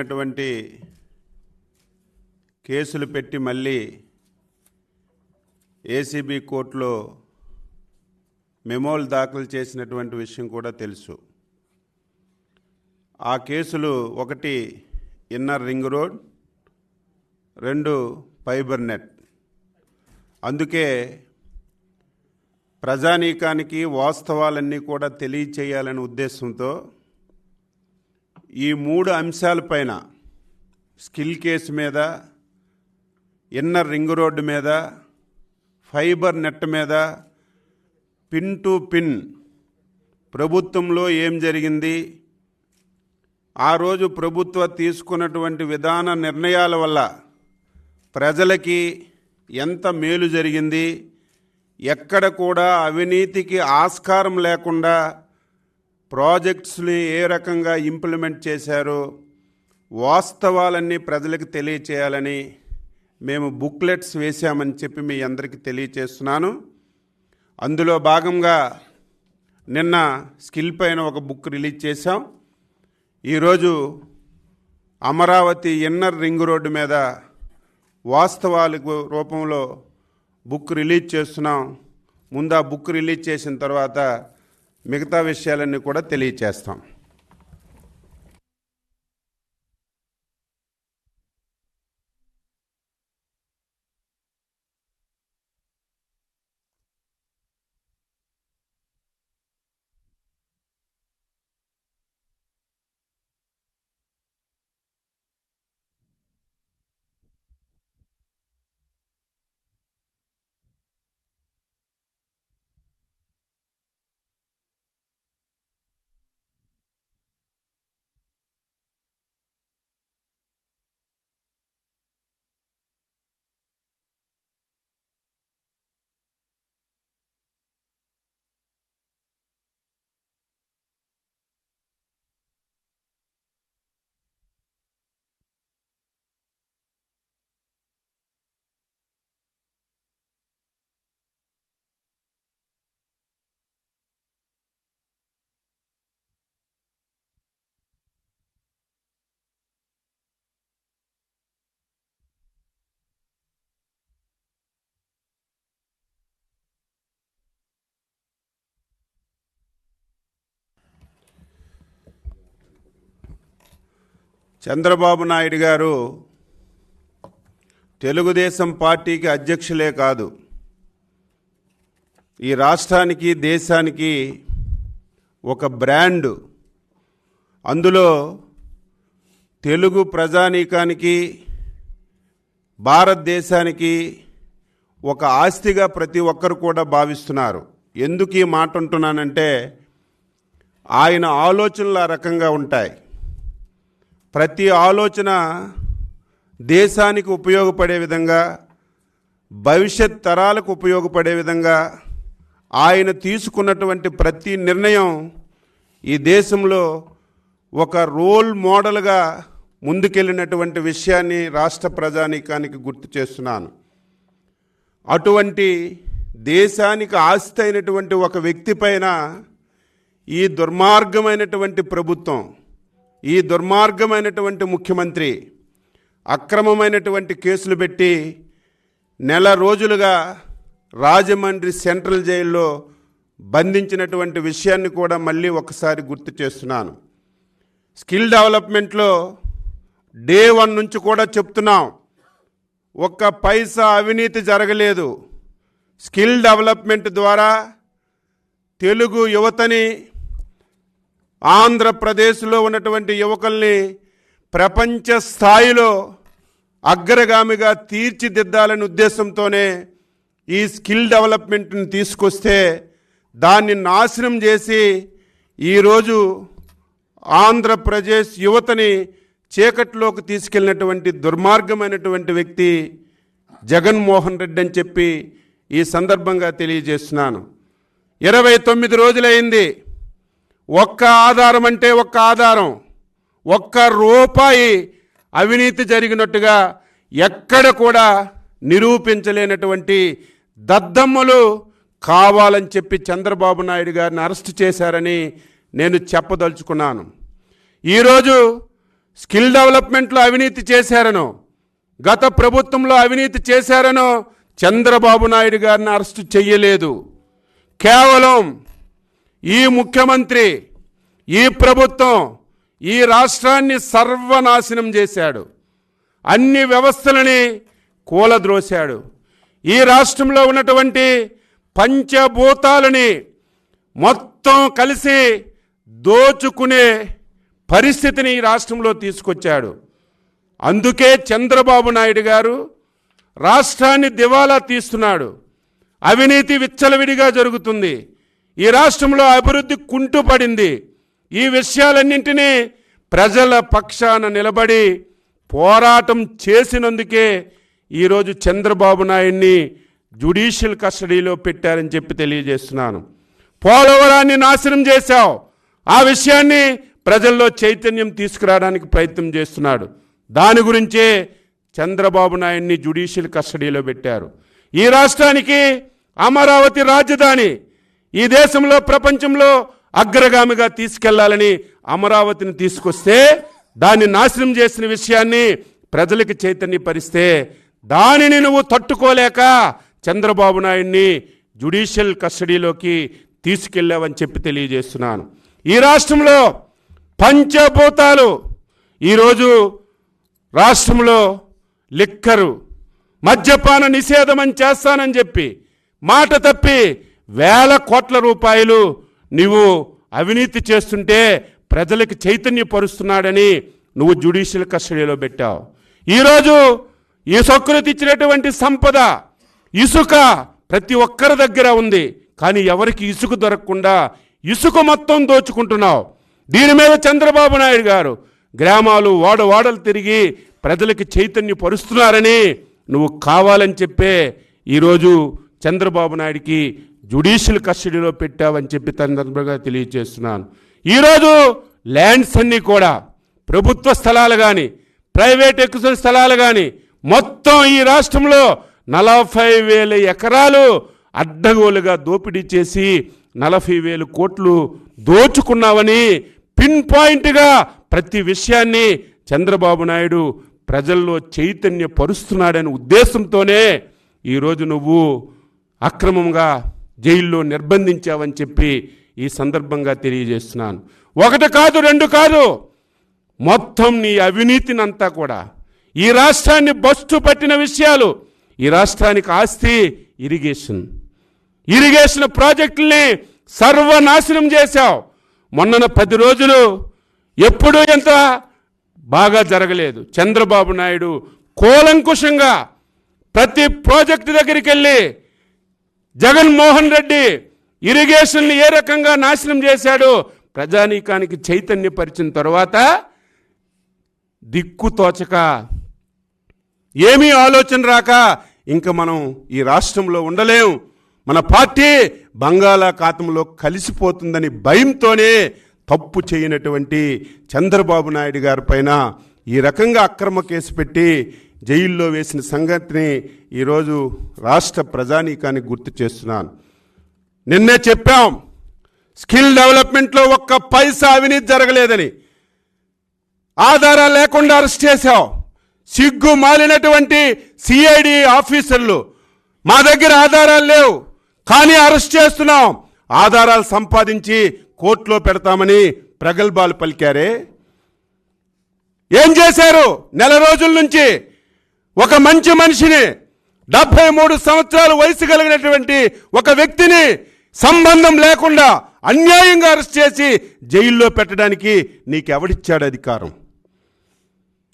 అటువంటి కేసులు పెట్టి మళ్ళీ ఏసీబీ కోర్టులో మెమోలు దాఖలు చేసినటువంటి విషయం కూడా తెలుసు. ఆ కేసులు ఒకటి inner ring road, 2 fibre net. అందుకే ప్రజానీకానికి వాస్తవాలన్నీ కూడా తెలియచేయాలనే ఉద్దేశంతో ఈ 3 అంశాలపైన స్కిల్ కేసు మీద, ఇన్నర్ రింగ్ రోడ్డు మీద, ఫైబర్ నెట్ మీద పిన్ టు పిన్ ప్రభుత్వంలో ఏం జరిగింది, ఆ రోజు ప్రభుత్వం తీసుకున్నటువంటి విధాన నిర్ణయాల వల్ల ప్రజలకి ఎంత మేలు జరిగింది, ఎక్కడ కూడా అవినీతికి ఆస్కారం లేకుండా ప్రాజెక్ట్స్ని ఏ రకంగా ఇంప్లిమెంట్ చేశారో వాస్తవాలన్నీ ప్రజలకు తెలియచేయాలని మేము బుక్లెట్స్ వేశామని చెప్పి మీ అందరికీ తెలియచేస్తున్నాను. అందులో భాగంగా నిన్న స్కిల్ పైన ఒక బుక్ రిలీజ్ చేశాం. ఈరోజు అమరావతి ఇన్నర్ రింగ్ రోడ్డు మీద వాస్తవాల రూపంలో బుక్ రిలీజ్ చేస్తున్నాం. ముందు ఆ బుక్ రిలీజ్ చేసిన తర్వాత మిగతా విషయాలన్నీ కూడా తెలియచేస్తాం. చంద్రబాబు నాయుడు గారు తెలుగుదేశం పార్టీకి అధ్యక్షులే కాదు, ఈ రాష్ట్రానికి దేశానికి ఒక బ్రాండ్. అందులో తెలుగు ప్రజానీకానికి భారతదేశానికి ఒక ఆస్తిగా ప్రతి ఒక్కరు కూడా భావిస్తున్నారు. ఎందుకు ఈ మాట అంటున్నానంటే ఆయన ఆలోచనలు ఆ రకంగా ఉంటాయి. ప్రతి ఆలోచన దేశానికి ఉపయోగపడే విధంగా, భవిష్యత్ తరాలకు ఉపయోగపడే విధంగా ఆయన తీసుకున్నటువంటి ప్రతి నిర్ణయం ఈ దేశంలో ఒక రోల్ మోడల్గా ముందుకెళ్ళినటువంటి విషయాన్ని రాష్ట్ర ప్రజానీకానికి గుర్తు చేస్తున్నాను. అటువంటి దేశానికి ఆస్తి అయినటువంటి ఒక వ్యక్తి పైన ఈ దుర్మార్గమైనటువంటి ప్రభుత్వం, ఈ దుర్మార్గమైనటువంటి ముఖ్యమంత్రి అక్రమమైనటువంటి కేసులు పెట్టి నెల రోజులుగా రాజమండ్రి సెంట్రల్ జైల్లో బంధించినటువంటి విషయాన్ని కూడా మళ్ళీ ఒకసారి గుర్తు చేస్తున్నాను. స్కిల్ డెవలప్మెంట్లో డే 1 నుంచి కూడా చెప్తున్నాం, ఒక్క పైసా అవినీతి జరగలేదు. స్కిల్ డెవలప్మెంట్ ద్వారా తెలుగు యువతని, ఆంధ్రప్రదేశ్లో ఉన్నటువంటి యువకుల్ని ప్రపంచ స్థాయిలో అగ్రగామిగా తీర్చిదిద్దాలనే ఉద్దేశంతోనే ఈ స్కిల్ డెవలప్మెంట్ని తీసుకొస్తే దాన్ని నాశనం చేసి ఈరోజు ఆంధ్రప్రదేశ్ యువతని చీకట్లోకి తీసుకెళ్ళినటువంటి దుర్మార్గమైనటువంటి వ్యక్తి జగన్మోహన్ రెడ్డి అని చెప్పి ఈ సందర్భంగా తెలియజేస్తున్నాను. 29 రోజులైంది. ఒక్క ఆధారం అంటే ఒక్క ఆధారం, ఒక్క రూపాయి అవినీతి జరిగినట్టుగా ఎక్కడ కూడా నిరూపించలేనటువంటి దద్దమ్మలు కావాలని చెప్పి చంద్రబాబు నాయుడు గారిని అరెస్ట్ చేశారని నేను చెప్పదలుచుకున్నాను. ఈరోజు స్కిల్ డెవలప్మెంట్లో అవినీతి చేశారనో, గత ప్రభుత్వంలో అవినీతి చేశారనో చంద్రబాబు నాయుడు గారిని అరెస్టు చేయలేదు. కేవలం ఈ ముఖ్యమంత్రి, ఈ ప్రభుత్వం ఈ రాష్ట్రాన్ని సర్వనాశనం చేశాడు. అన్ని వ్యవస్థలని కూలద్రోశాడు. ఈ రాష్ట్రంలో ఉన్నటువంటి పంచభూతాలని మొత్తం కలిసి దోచుకునే పరిస్థితిని ఈ రాష్ట్రంలో తీసుకొచ్చాడు. అందుకే చంద్రబాబు నాయుడు గారు రాష్ట్రాన్ని దివాలా తీస్తున్నాడు. అవినీతి విచ్చలవిడిగా జరుగుతుంది. ఈ రాష్ట్రంలో అభివృద్ధి కుంటుపడింది. ఈ విషయాలన్నింటినీ ప్రజల పక్షాన నిలబడి పోరాటం చేసినందుకే ఈరోజు చంద్రబాబు నాయుడిని జ్యుడిషియల్ కస్టడీలో పెట్టారని చెప్పి తెలియజేస్తున్నాను. పోలవరాన్ని నాశనం చేశావు. ఆ విషయాన్ని ప్రజల్లో చైతన్యం తీసుకురావడానికి ప్రయత్నం చేస్తున్నాడు. దాని గురించే చంద్రబాబు నాయుడిని జ్యుడిషియల్ కస్టడీలో పెట్టారు. ఈ రాష్ట్రానికి అమరావతి రాజధాని, ఈ దేశంలో ప్రపంచంలో అగ్రగామిగా తీసుకెళ్లాలని అమరావతిని తీసుకొస్తే దాన్ని నాశనం చేసిన విషయాన్ని ప్రజలకు చైతన్యపరిస్తే దానిని నువ్వు తట్టుకోలేక చంద్రబాబు నాయుడిని జ్యుడిషియల్ కస్టడీలోకి తీసుకెళ్లావని చెప్పి తెలియజేస్తున్నాను. ఈ రాష్ట్రంలో పంచభూతాలు ఈరోజు రాష్ట్రంలో లిక్కరు, మద్యపాన నిషేధమని చేస్తానని చెప్పి మాట తప్పి వేల కోట్ల రూపాయలు నువ్వు అవినీతి చేస్తుంటే ప్రజలకు చైతన్యపరుస్తున్నాడని నువ్వు జ్యుడిషియల్ కస్టడీలో పెట్టావు. ఈరోజు ఈ సొక్కులు ఇచ్చినటువంటి సంపద ఇసుక ప్రతి ఒక్కరి దగ్గర ఉంది. కానీ ఎవరికి ఇసుక దొరకకుండా ఇసుక మొత్తం దోచుకుంటున్నావు. దీని మీద చంద్రబాబు నాయుడు గారు గ్రామాలు వాడవాడలు తిరిగి ప్రజలకు చైతన్యపరుస్తున్నారని నువ్వు కావాలని చెప్పే ఈరోజు చంద్రబాబు నాయుడికి జ్యుడిషియల్ కస్టడీలో పెట్టావని చెప్పి సందర్భంగా తెలియజేస్తున్నాను. ఈరోజు ల్యాండ్స్ అన్నీ కూడా ప్రభుత్వ స్థలాలు కానీ ప్రైవేట్ ఎక్కువ స్థలాలు కానీ మొత్తం ఈ రాష్ట్రంలో 40,000 ఎకరాలు అడ్డగోలుగా దోపిడీ చేసి 40,000 కోట్లు దోచుకున్నావని పిన్ పాయింట్గా ప్రతి విషయాన్ని చంద్రబాబు నాయుడు ప్రజల్లో చైతన్యపరుస్తున్నాడనే ఉద్దేశంతోనే ఈరోజు నువ్వు అక్రమంగా జైల్లో నిర్బంధించావని చెప్పి ఈ సందర్భంగా తెలియజేస్తున్నాను. ఒకటి కాదు, రెండు కాదు, మొత్తం నీ అవినీతినంతా కూడా ఈ రాష్ట్రాన్ని బస్టు పట్టిన విషయాలు. ఈ రాష్ట్రానికి ఆస్తి ఇరిగేషన్ ప్రాజెక్టుల్ని సర్వనాశనం చేశావు. మొన్న 10 రోజులు ఎప్పుడూ ఎంత బాగా జరగలేదు. చంద్రబాబు నాయుడు కూలంకుషంగా ప్రతి ప్రాజెక్టు దగ్గరికి వెళ్ళి జగన్మోహన్ రెడ్డి ఇరిగేషన్ని ఏ రకంగా నాశనం చేశాడో ప్రజానీకానికి చైతన్యపరిచిన తర్వాత దిక్కు తోచక ఏమీ ఆలోచన రాక ఇంకా మనం ఈ రాష్ట్రంలో ఉండలేం, మన పార్టీ బంగాళాఖాతంలో కలిసిపోతుందని భయంతోనే తప్పు చేయనటువంటి చంద్రబాబు నాయుడు గారి పైన ఈ రకంగా అక్రమ కేసు పెట్టి జైల్లో వేసిన సంగతిని ఈరోజు రాష్ట్ర ప్రజానీకానికి గుర్తు చేస్తున్నాను. నిన్నే చెప్పాం, స్కిల్ డెవలప్మెంట్లో ఒక్క పైసా అవినీతి జరగలేదని. ఆధారాలు లేకుండా అరెస్ట్ చేశావు. సిగ్గు మాలినటువంటి సిఐడి ఆఫీసర్లు, మా దగ్గర ఆధారాలు లేవు కానీ అరెస్ట్ చేస్తున్నాం, ఆధారాలు సంపాదించి కోర్టులో పెడతామని ప్రగల్భాలు పలికారే. ఏం చేశారు? నెల రోజుల నుంచి ఒక మంచి మనిషిని, 73 సంవత్సరాల వయసు కలిగినటువంటి ఒక వ్యక్తిని సంబంధం లేకుండా అన్యాయంగా అరెస్ట్ చేసి జైల్లో పెట్టడానికి నీకెవడిచ్చాడు అధికారం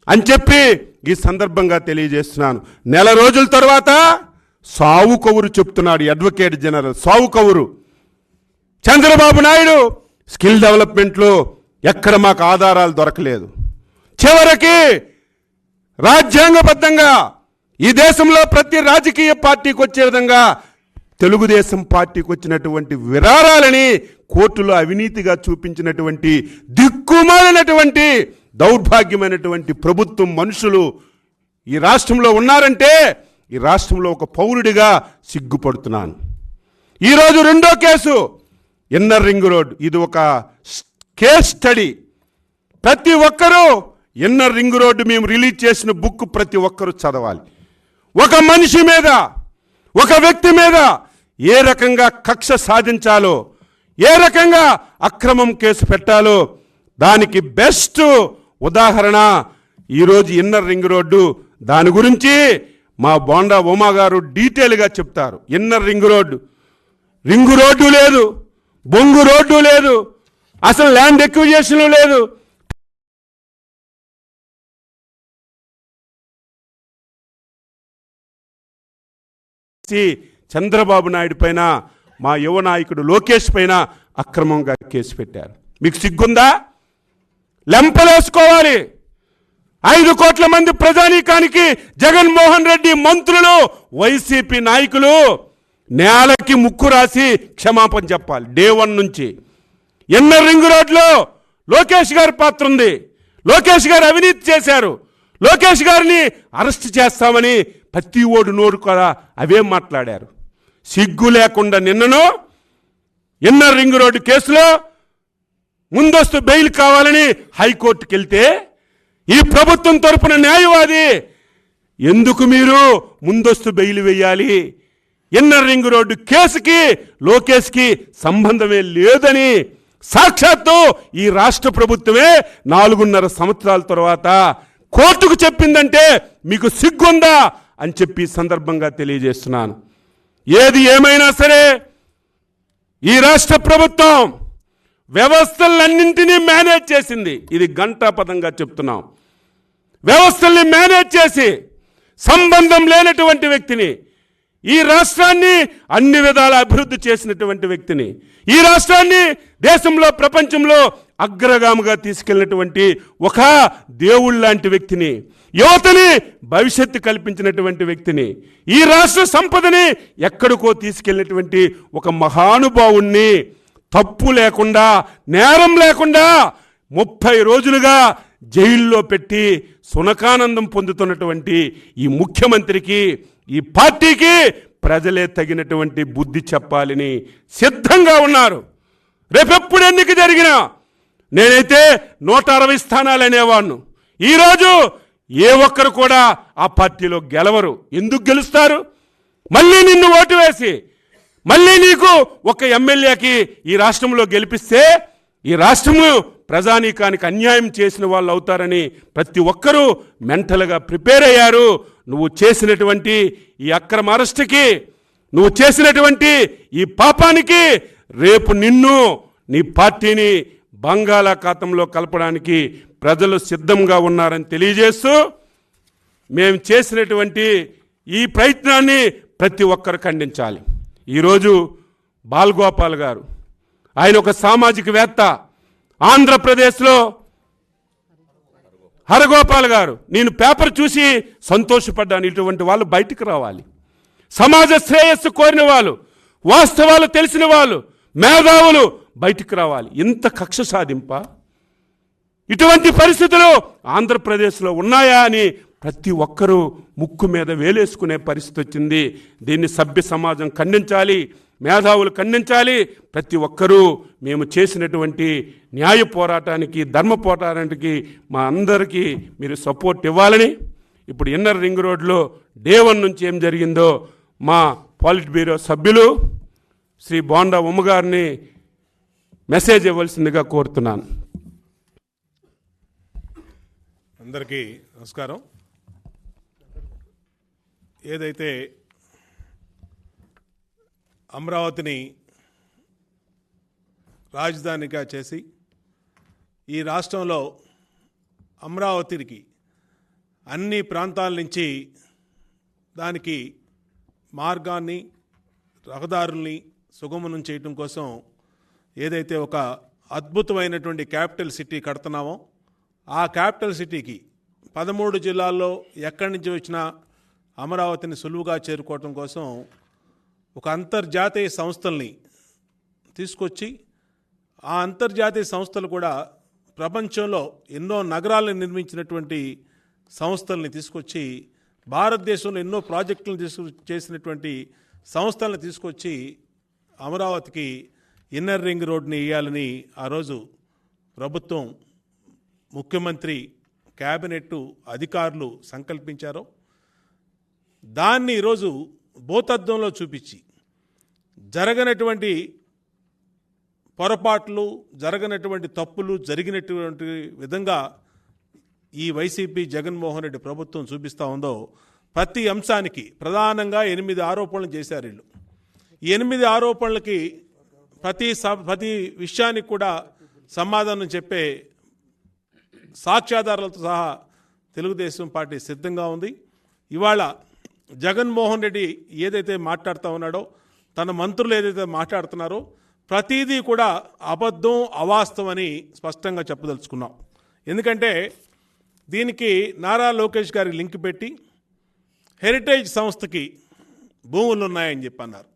అని చెప్పి ఈ సందర్భంగా తెలియజేస్తున్నాను. నెల రోజుల తర్వాత సావు కవురు చెప్తున్నాడు అడ్వకేట్ జనరల్ సావు కవురు. చంద్రబాబు నాయుడు స్కిల్ డెవలప్మెంట్లో ఎక్కడ మాకు ఆధారాలు దొరకలేదు. చివరికి రాజ్యాంగబద్ధంగా ఈ దేశంలో ప్రతి రాజకీయ పార్టీకి వచ్చే విధంగా తెలుగుదేశం పార్టీకి వచ్చినటువంటి విరాళాలని కోర్టులో అవినీతిగా చూపించినటువంటి దిక్కుమాలినటువంటి దౌర్భాగ్యమైనటువంటి ప్రభుత్వం మనుషులు ఈ రాష్ట్రంలో ఉన్నారంటే ఈ రాష్ట్రంలో ఒక పౌరుడిగా సిగ్గుపడుతున్నాను. ఈరోజు రెండో కేసు ఇన్నర్ రింగ్ రోడ్, ఇది ఒక కేస్ స్టడీ. ప్రతి ఒక్కరూ ఇన్నర్ రింగ్ రోడ్డు మేము రిలీజ్ చేసిన బుక్ ప్రతి ఒక్కరూ చదవాలి. ఒక మనిషి మీద, ఒక వ్యక్తి మీద ఏ రకంగా కక్ష సాధించాలో, ఏ రకంగా అక్రమం కేసు పెట్టాలో దానికి బెస్ట్ ఉదాహరణ ఈరోజు ఇన్నర్ రింగ్ రోడ్డు. దాని గురించి మా బోండా ఉమా గారు డీటెయిల్గా చెప్తారు. ఇన్నర్ రింగ్ రోడ్డు లేదు, బొంగు రోడ్డు లేదు, అసలు ల్యాండ్ ఎక్విజిషన్ లేదు. చంద్రబాబు నాయుడు పైన, మా యువ నాయకుడు లోకేష్ పైన అక్రమంగా కేసు పెట్టారు. మీకు సిగ్గుందా? లెంపలేసుకోవాలి. 5 కోట్ల మంది ప్రజానీకానికి జగన్మోహన్ రెడ్డి మంత్రులు, వైసీపీ నాయకులు నేలకి ముక్కు రాసి క్షమాపణ చెప్పాలి. డే 1 నుంచి ఇన్నర్ రింగ్ రోడ్లో లోకేష్ గారి పాత్ర ఉంది. లోకేష్ గారు అవినీతి చేశారు. లోకేష్ గారిని అరెస్ట్ చేస్తామని ప్రతి ఓడు నోరు కూడా అవే మాట్లాడారు. సిగ్గు లేకుండా నిన్నను ఇన్నర్ రింగ్ రోడ్డు కేసులో ముందస్తు బెయిల్ కావాలని హైకోర్టుకి వెళ్తే ఈ ప్రభుత్వం తరపున న్యాయవాది ఎందుకు మీరు ముందస్తు బెయిల్ వేయాలి, ఇన్నర్ రింగ్ రోడ్డు కేసుకి లోకేష్కి సంబంధమే లేదని సాక్షాత్తు ఈ రాష్ట్ర ప్రభుత్వమే 4.5 సంవత్సరాల తర్వాత కోర్టుకు చెప్పిందంటే మీకు సిగ్గుందా అని చెప్పి సందర్భంగా తెలియజేస్తున్నాను. ఏది ఏమైనా సరే ఈ రాష్ట్ర ప్రభుత్వం వ్యవస్థలన్నింటినీ మేనేజ్ చేసింది. ఇది ఘంటాపదంగా చెప్తున్నాం. వ్యవస్థల్ని మేనేజ్ చేసి సంబంధం లేనటువంటి వ్యక్తిని, ఈ రాష్ట్రాన్ని అన్ని విధాల అభివృద్ధి చేసినటువంటి వ్యక్తిని, ఈ రాష్ట్రాన్ని దేశంలో ప్రపంచంలో అగ్రగామిగా తీసుకెళ్ళినటువంటి ఒక దేవుళ్ళ లాంటి వ్యక్తిని, యువతని భవిష్యత్తు కల్పించినటువంటి వ్యక్తిని, ఈ రాష్ట్ర సంపదని ఎక్కడికో తీసుకెళ్ళినటువంటి ఒక మహానుభావుణ్ణి తప్పు లేకుండా, నేరం లేకుండా 30 రోజులుగా జైల్లో పెట్టి సునకానందం పొందుతున్నటువంటి ఈ ముఖ్యమంత్రికి, ఈ పార్టీకి ప్రజలే తగినటువంటి బుద్ధి చెప్పాలని సిద్ధంగా ఉన్నారు. రేపెప్పుడు ఎన్నిక జరిగినా నేనైతే 160 స్థానాలు అనేవాడిను. ఈరోజు ఏ ఒక్కరు కూడా ఆ పార్టీలో గెలవరు. ఎందుకు గెలుస్తారు? మళ్ళీ నిన్ను ఓటు వేసి, మళ్ళీ నీకు ఒక ఎమ్మెల్యేకి ఈ రాష్ట్రంలో గెలిపిస్తే ఈ రాష్ట్రము ప్రజానీకానికి అన్యాయం చేసిన వాళ్ళు అవుతారని ప్రతి ఒక్కరూ మెంటల్గా ప్రిపేర్ అయ్యారు. నువ్వు చేసినటువంటి ఈ అక్రమ అరెస్టుకి, నువ్వు చేసినటువంటి ఈ పాపానికి రేపు నిన్ను, నీ పార్టీని బంగాళాఖాతంలో కలపడానికి ప్రజలు సిద్ధంగా ఉన్నారని తెలియజేస్తూ, మేము చేసినటువంటి ఈ ప్రయత్నాన్ని ప్రతి ఒక్కరు ఖండించాలి. ఈరోజు బాలగోపాల్ గారు, ఆయన ఒక సామాజికవేత్త, ఆంధ్రప్రదేశ్లో హరగోపాల్ గారు, నేను పేపర్ చూసి సంతోషపడ్డాను. ఇటువంటి వాళ్ళు బయటికి రావాలి. సమాజ శ్రేయస్సు కోరిన వాళ్ళు, వాస్తవాలు తెలిసిన వాళ్ళు, మేధావులు బయటికి రావాలి. ఇంత కక్ష సాధింప, ఇటువంటి పరిస్థితులు ఆంధ్రప్రదేశ్లో ఉన్నాయా అని ప్రతి ఒక్కరూ ముక్కు మీద వేలేసుకునే పరిస్థితి వచ్చింది. దీన్ని సభ్య సమాజం ఖండించాలి, మేధావులు ఖండించాలి. ప్రతి ఒక్కరూ మేము చేసినటువంటి న్యాయ పోరాటానికి, ధర్మ పోరాటానికి మా అందరికీ మీరు సపోర్ట్ ఇవ్వాలని, ఇప్పుడు ఇన్నర్ రింగ్ రోడ్లో డే 1 నుంచి ఏం జరిగిందో మా పాలిట్ బ్యూరో సభ్యులు శ్రీ బోండా ఉమ్మ గారిని మెసేజ్ ఇవ్వాల్సిందిగా కోరుతున్నాను. అందరికీ నమస్కారం. ఏదైతే అమరావతిని రాజధానిగా చేసి ఈ రాష్ట్రంలో అమరావతికి అన్ని ప్రాంతాల నుంచి దానికి మార్గాన్ని, రహదారుల్ని సుగమనం చేయటం కోసం ఏదైతే ఒక అద్భుతమైనటువంటి క్యాపిటల్ సిటీ కడుతున్నామో, ఆ క్యాపిటల్ సిటీకి 13 జిల్లాల్లో ఎక్కడి నుంచి వచ్చినా అమరావతిని సులువుగా చేరుకోవటం కోసం ఒక అంతర్జాతీయ సంస్థల్ని తీసుకొచ్చి, ఆ అంతర్జాతీయ సంస్థలు కూడా ప్రపంచంలో ఎన్నో నగరాలను నిర్మించినటువంటి సంస్థల్ని తీసుకొచ్చి, భారతదేశంలో ఎన్నో ప్రాజెక్టులను చేసినటువంటి సంస్థలను తీసుకొచ్చి అమరావతికి ఇన్నర్ రింగ్ రోడ్ని వేయాలని ఆ రోజు ప్రభుత్వం, ముఖ్యమంత్రి క్యాబినెట్ అధికారులు సంకల్పించారో దాన్ని ఈరోజు భూతద్దంలో చూపించి జరగనటువంటి పొరపాట్లు, జరగనటువంటి తప్పులు జరిగినటువంటి విధంగా ఈ వైసీపీ జగన్మోహన్ రెడ్డి ప్రభుత్వం చూపిస్తూ ఉందో ప్రతి అంశానికి ప్రధానంగా 8 ఆరోపణలు చేశారు వీళ్ళు. ఈ 8 ఆరోపణలకి ప్రతి విషయానికి కూడా సమాధానం చెప్పే సాక్ష్యాధారాలతో సహా తెలుగుదేశం పార్టీ సిద్ధంగా ఉంది. ఇవాళ జగన్మోహన్ రెడ్డి ఏదైతే మాట్లాడుతూ ఉన్నాడో, తన మంత్రులు ఏదైతే మాట్లాడుతున్నారో ప్రతిదీ కూడా అబద్ధం, అవాస్తవం అని స్పష్టంగా చెప్పదలుచుకున్నాం. ఎందుకంటే దీనికి నారా లోకేష్ గారికి లింక్ పెట్టి హెరిటేజ్ సంస్థకి భూములు ఉన్నాయని చెప్పి అన్నారు.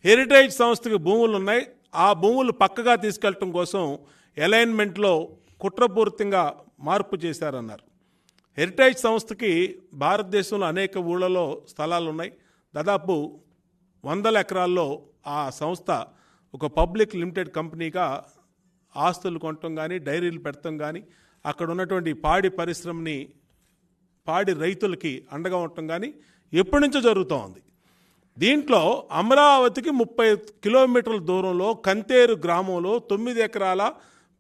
హెరిటేజ్ సంస్థకి భూములు ఉన్నాయి, ఆ భూములు పక్కగా తీసుకెళ్ళటం కోసం అలైన్మెంట్లో కుట్రపూరితంగా మార్పు చేశారన్నారు. హెరిటేజ్ సంస్థకి భారతదేశంలో అనేక ఊళ్ళలో స్థలాలు ఉన్నాయి. దాదాపు 100 ఎకరాల్లో ఆ సంస్థ ఒక పబ్లిక్ లిమిటెడ్ కంపెనీగా ఆస్తులు కొనటం కానీ, డైరీలు పెట్టడం కానీ, అక్కడ ఉన్నటువంటి పాడి పరిశ్రమని, పాడి రైతులకి అండగా ఉండటం కానీ ఎప్పటి నుంచో జరుగుతూ ఉంది. దీంట్లో అమరావతికి 30 కిలోమీటర్ల దూరంలో కంతేరు గ్రామంలో 9 ఎకరాల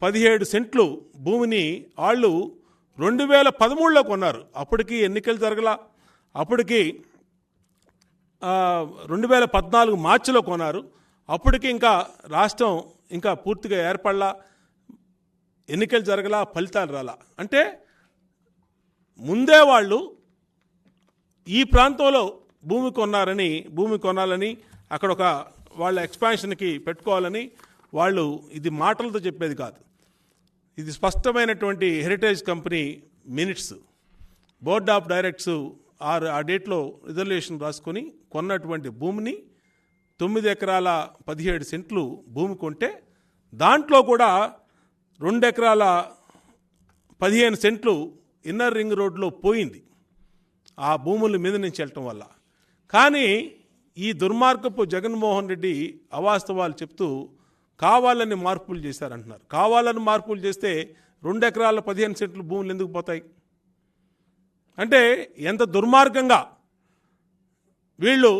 17 సెంట్లు భూమిని వాళ్ళు 2013లో కొన్నారు. అప్పటికి ఎన్నికలు జరగలా. అప్పటికి 2014 మార్చిలో కొన్నారు. అప్పటికి ఇంకా రాష్ట్రం ఇంకా పూర్తిగా ఏర్పడలా, ఎన్నికలు జరగలా, ఫలితాలు రాలా. అంటే ముందే వాళ్ళు ఈ ప్రాంతంలో భూమి కొనాలని, అక్కడ ఒక వాళ్ళ ఎక్స్పాన్షన్కి పెట్టుకోవాలని వాళ్ళు, ఇది మాటలతో చెప్పేది కాదు, ఇది స్పష్టమైనటువంటి heritage company minutes, board of directors ఆ డేట్లో రిజర్వేషన్ రాసుకొని కొన్నటువంటి భూమిని 9 ఎకరాల 17 సెంట్లు భూమి కొంటే దాంట్లో కూడా 2 ఎకరాల 15 సెంట్లు ఇన్నర్ రింగ్ రోడ్లో పోయింది ఆ భూముల మీద నుంచి వెళ్ళటం వల్ల. కానీ ఈ దుర్మార్గపు జగన్మోహన్ రెడ్డి అవాస్తవాలు చెప్తూ కావాలని మార్పులు చేశారంటున్నారు. కావాలని మార్పులు చేస్తే 2 ఎకరాల 15 సెంట్లు భూములు ఎందుకు పోతాయి? అంటే ఎంత దుర్మార్గంగా వీళ్ళు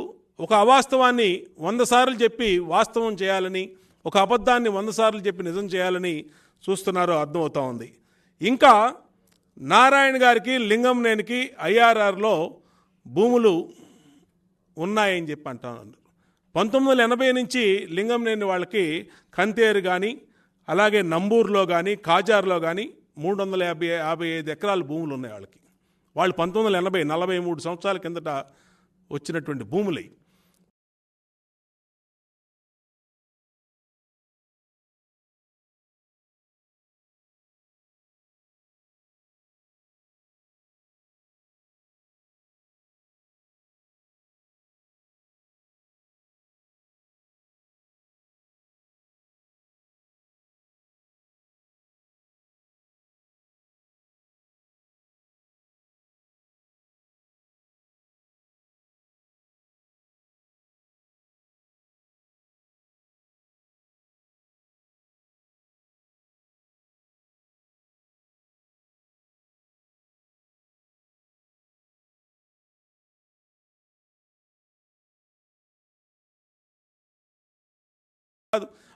ఒక అవాస్తవాన్ని 100 సార్లు చెప్పి వాస్తవం చేయాలని, ఒక అబద్ధాన్ని 100 సార్లు చెప్పి నిజం చేయాలని చూస్తున్నారో అర్థమవుతా ఉంది. ఇంకా నారాయణ గారికి, లింగంనేనికి ఐఆర్ఆర్లో భూములు ఉన్నాయని చెప్పి అంటున్నారు. 1980 నుంచి లింగంనేని వాళ్ళకి కంతేరు కానీ, అలాగే నంబూరులో కానీ, కాజార్లో కానీ 355 ఎకరాల భూములు ఉన్నాయి వాళ్ళకి. వాళ్ళు 1980 43 సంవత్సరాల కిందట వచ్చినటువంటి భూములై.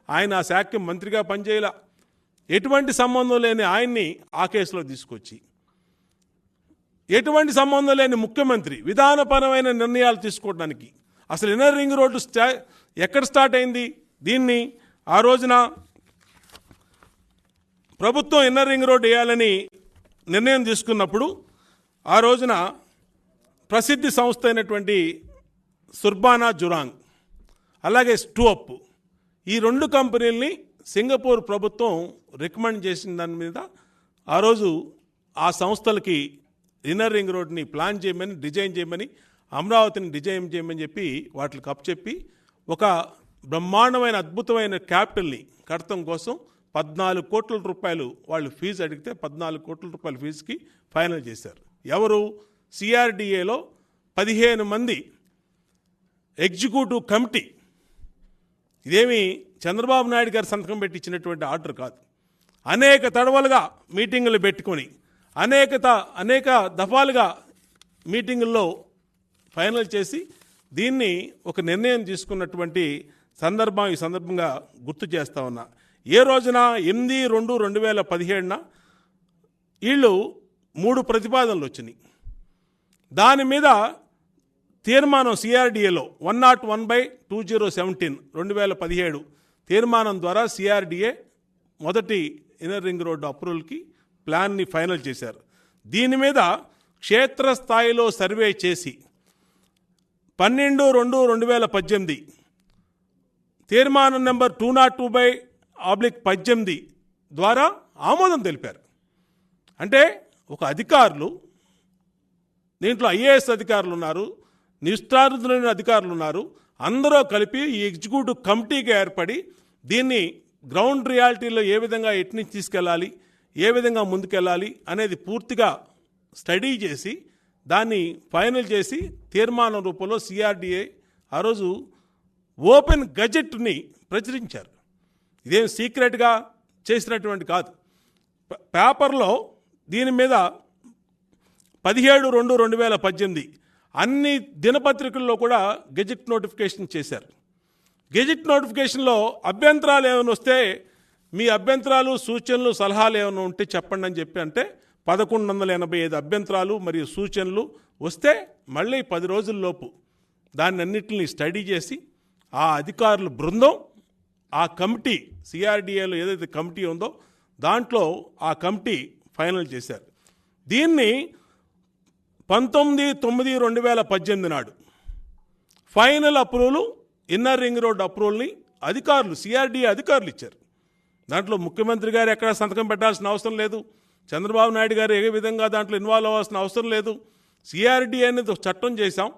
ఆయన ఆ శాఖకి మంత్రిగా పనిచేయాల. ఎటువంటి సంబంధం లేని ఆయన్ని ఆ కేసులో తీసుకొచ్చి, ఎటువంటి సంబంధం లేని ముఖ్యమంత్రి విధానపరమైన నిర్ణయాలు తీసుకోవడానికి, అసలు ఇన్నర్ రింగ్ రోడ్డు ఎక్కడ స్టార్ట్ అయింది? దీన్ని ఆ రోజున ప్రభుత్వం ఇన్నర్ రింగ్ రోడ్డు వేయాలని నిర్ణయం తీసుకున్నప్పుడు ఆ రోజున ప్రసిద్ధి సంస్థ అయినటువంటి సుర్బానా జురాంగ్, అలాగే స్టూఅప్, ఈ 2 కంపెనీలని సింగపూర్ ప్రభుత్వం రికమెండ్ చేసిన దాని మీద ఆ రోజు ఆ సంస్థలకి ఇన్నర్ రింగ్ రోడ్ని ప్లాన్ చేయమని, డిజైన్ చేయమని, అమరావతిని డిజైన్ చేయమని చెప్పి వాటికి అప్పచెప్పి ఒక బ్రహ్మాండమైన అద్భుతమైన క్యాపిటల్ని కడతం కోసం 14 కోట్ల రూపాయలు వాళ్ళు ఫీజు అడిగితే 14 కోట్ల రూపాయల ఫీజుకి ఫైనల్ చేశారు. ఎవరు? సిఆర్డిఏలో 15 మంది ఎగ్జిక్యూటివ్ కమిటీ. ఇదేమి చంద్రబాబు నాయుడు గారు సంతకం పెట్టి ఇచ్చినటువంటి ఆర్డర్ కాదు. అనేక తడవలుగా మీటింగులు పెట్టుకొని అనేక దఫాలుగా మీటింగుల్లో ఫైనల్ చేసి దీన్ని ఒక నిర్ణయం తీసుకున్నటువంటి ఈ సందర్భంగా గుర్తు చేస్తా ఉన్నా. ఏ రోజున 8/2/2017 వీళ్ళు 3 ప్రతిపాదనలు వచ్చినాయి. దాని మీద తీర్మానం సిఆర్డిఏలో 101/2017 2017 తీర్మానం ద్వారా సిఆర్డిఏ మొదటి ఇన్నర్ రింగ్ రోడ్డు అప్రూవల్కి ప్లాన్ని ఫైనల్ చేశారు. దీని మీద క్షేత్రస్థాయిలో సర్వే చేసి 12/2/2018 తీర్మానం నెంబర్ 202/18 ద్వారా ఆమోదం తెలిపారు. అంటే ఒక అధికారులు, దీంట్లో ఐఏఎస్ అధికారులు ఉన్నారు, నిష్ఠాతులైన అధికారులు ఉన్నారు, అందరూ కలిపి ఈ ఎగ్జిక్యూటివ్ కమిటీగా ఏర్పడి దీన్ని గ్రౌండ్ రియాలిటీలో ఏ విధంగా ఎట్ని తీసుకెళ్ళాలి, ఏ విధంగా ముందుకెళ్ళాలి అనేది పూర్తిగా స్టడీ చేసి దాన్ని ఫైనల్ చేసి తీర్మానం రూపంలో సిఆర్డిఏ ఆ రోజు ఓపెన్ గజెట్ని ప్రచురించారు. ఇదేం సీక్రెట్గా చేసినటువంటి కాదు. పేపర్లో దీని మీద 17/2/2018 అన్ని దినపత్రికల్లో కూడా గెజెట్ నోటిఫికేషన్ చేశారు. గెజెట్ నోటిఫికేషన్లో అభ్యంతరాలు ఏమైనా వస్తే మీ అభ్యంతరాలు, సూచనలు, సలహాలు ఏమైనా ఉంటే చెప్పండి అని చెప్పి అంటే 1185 అభ్యంతరాలు మరియు సూచనలు వస్తే మళ్ళీ 10 రోజుల్లోపు దాన్ని అన్నింటినీ స్టడీ చేసి ఆ అధికారుల బృందం, ఆ కమిటీ, సిఆర్డిఏలో ఏదైతే కమిటీ ఉందో దాంట్లో ఆ కమిటీ ఫైనల్ చేశారు. దీన్ని 19/9/2018 నాడు final approval inner ring road అప్రూవల్ని అధికారులు, సిఆర్డిఏ అధికారులు ఇచ్చారు. దాంట్లో ముఖ్యమంత్రి గారు ఎక్కడ సంతకం పెట్టాల్సిన అవసరం లేదు, చంద్రబాబు నాయుడు గారు ఏ విధంగా దాంట్లో ఇన్వాల్వ్ అవ్వాల్సిన అవసరం లేదు. సిఆర్డిఏ అనేది చట్టం చేశాం.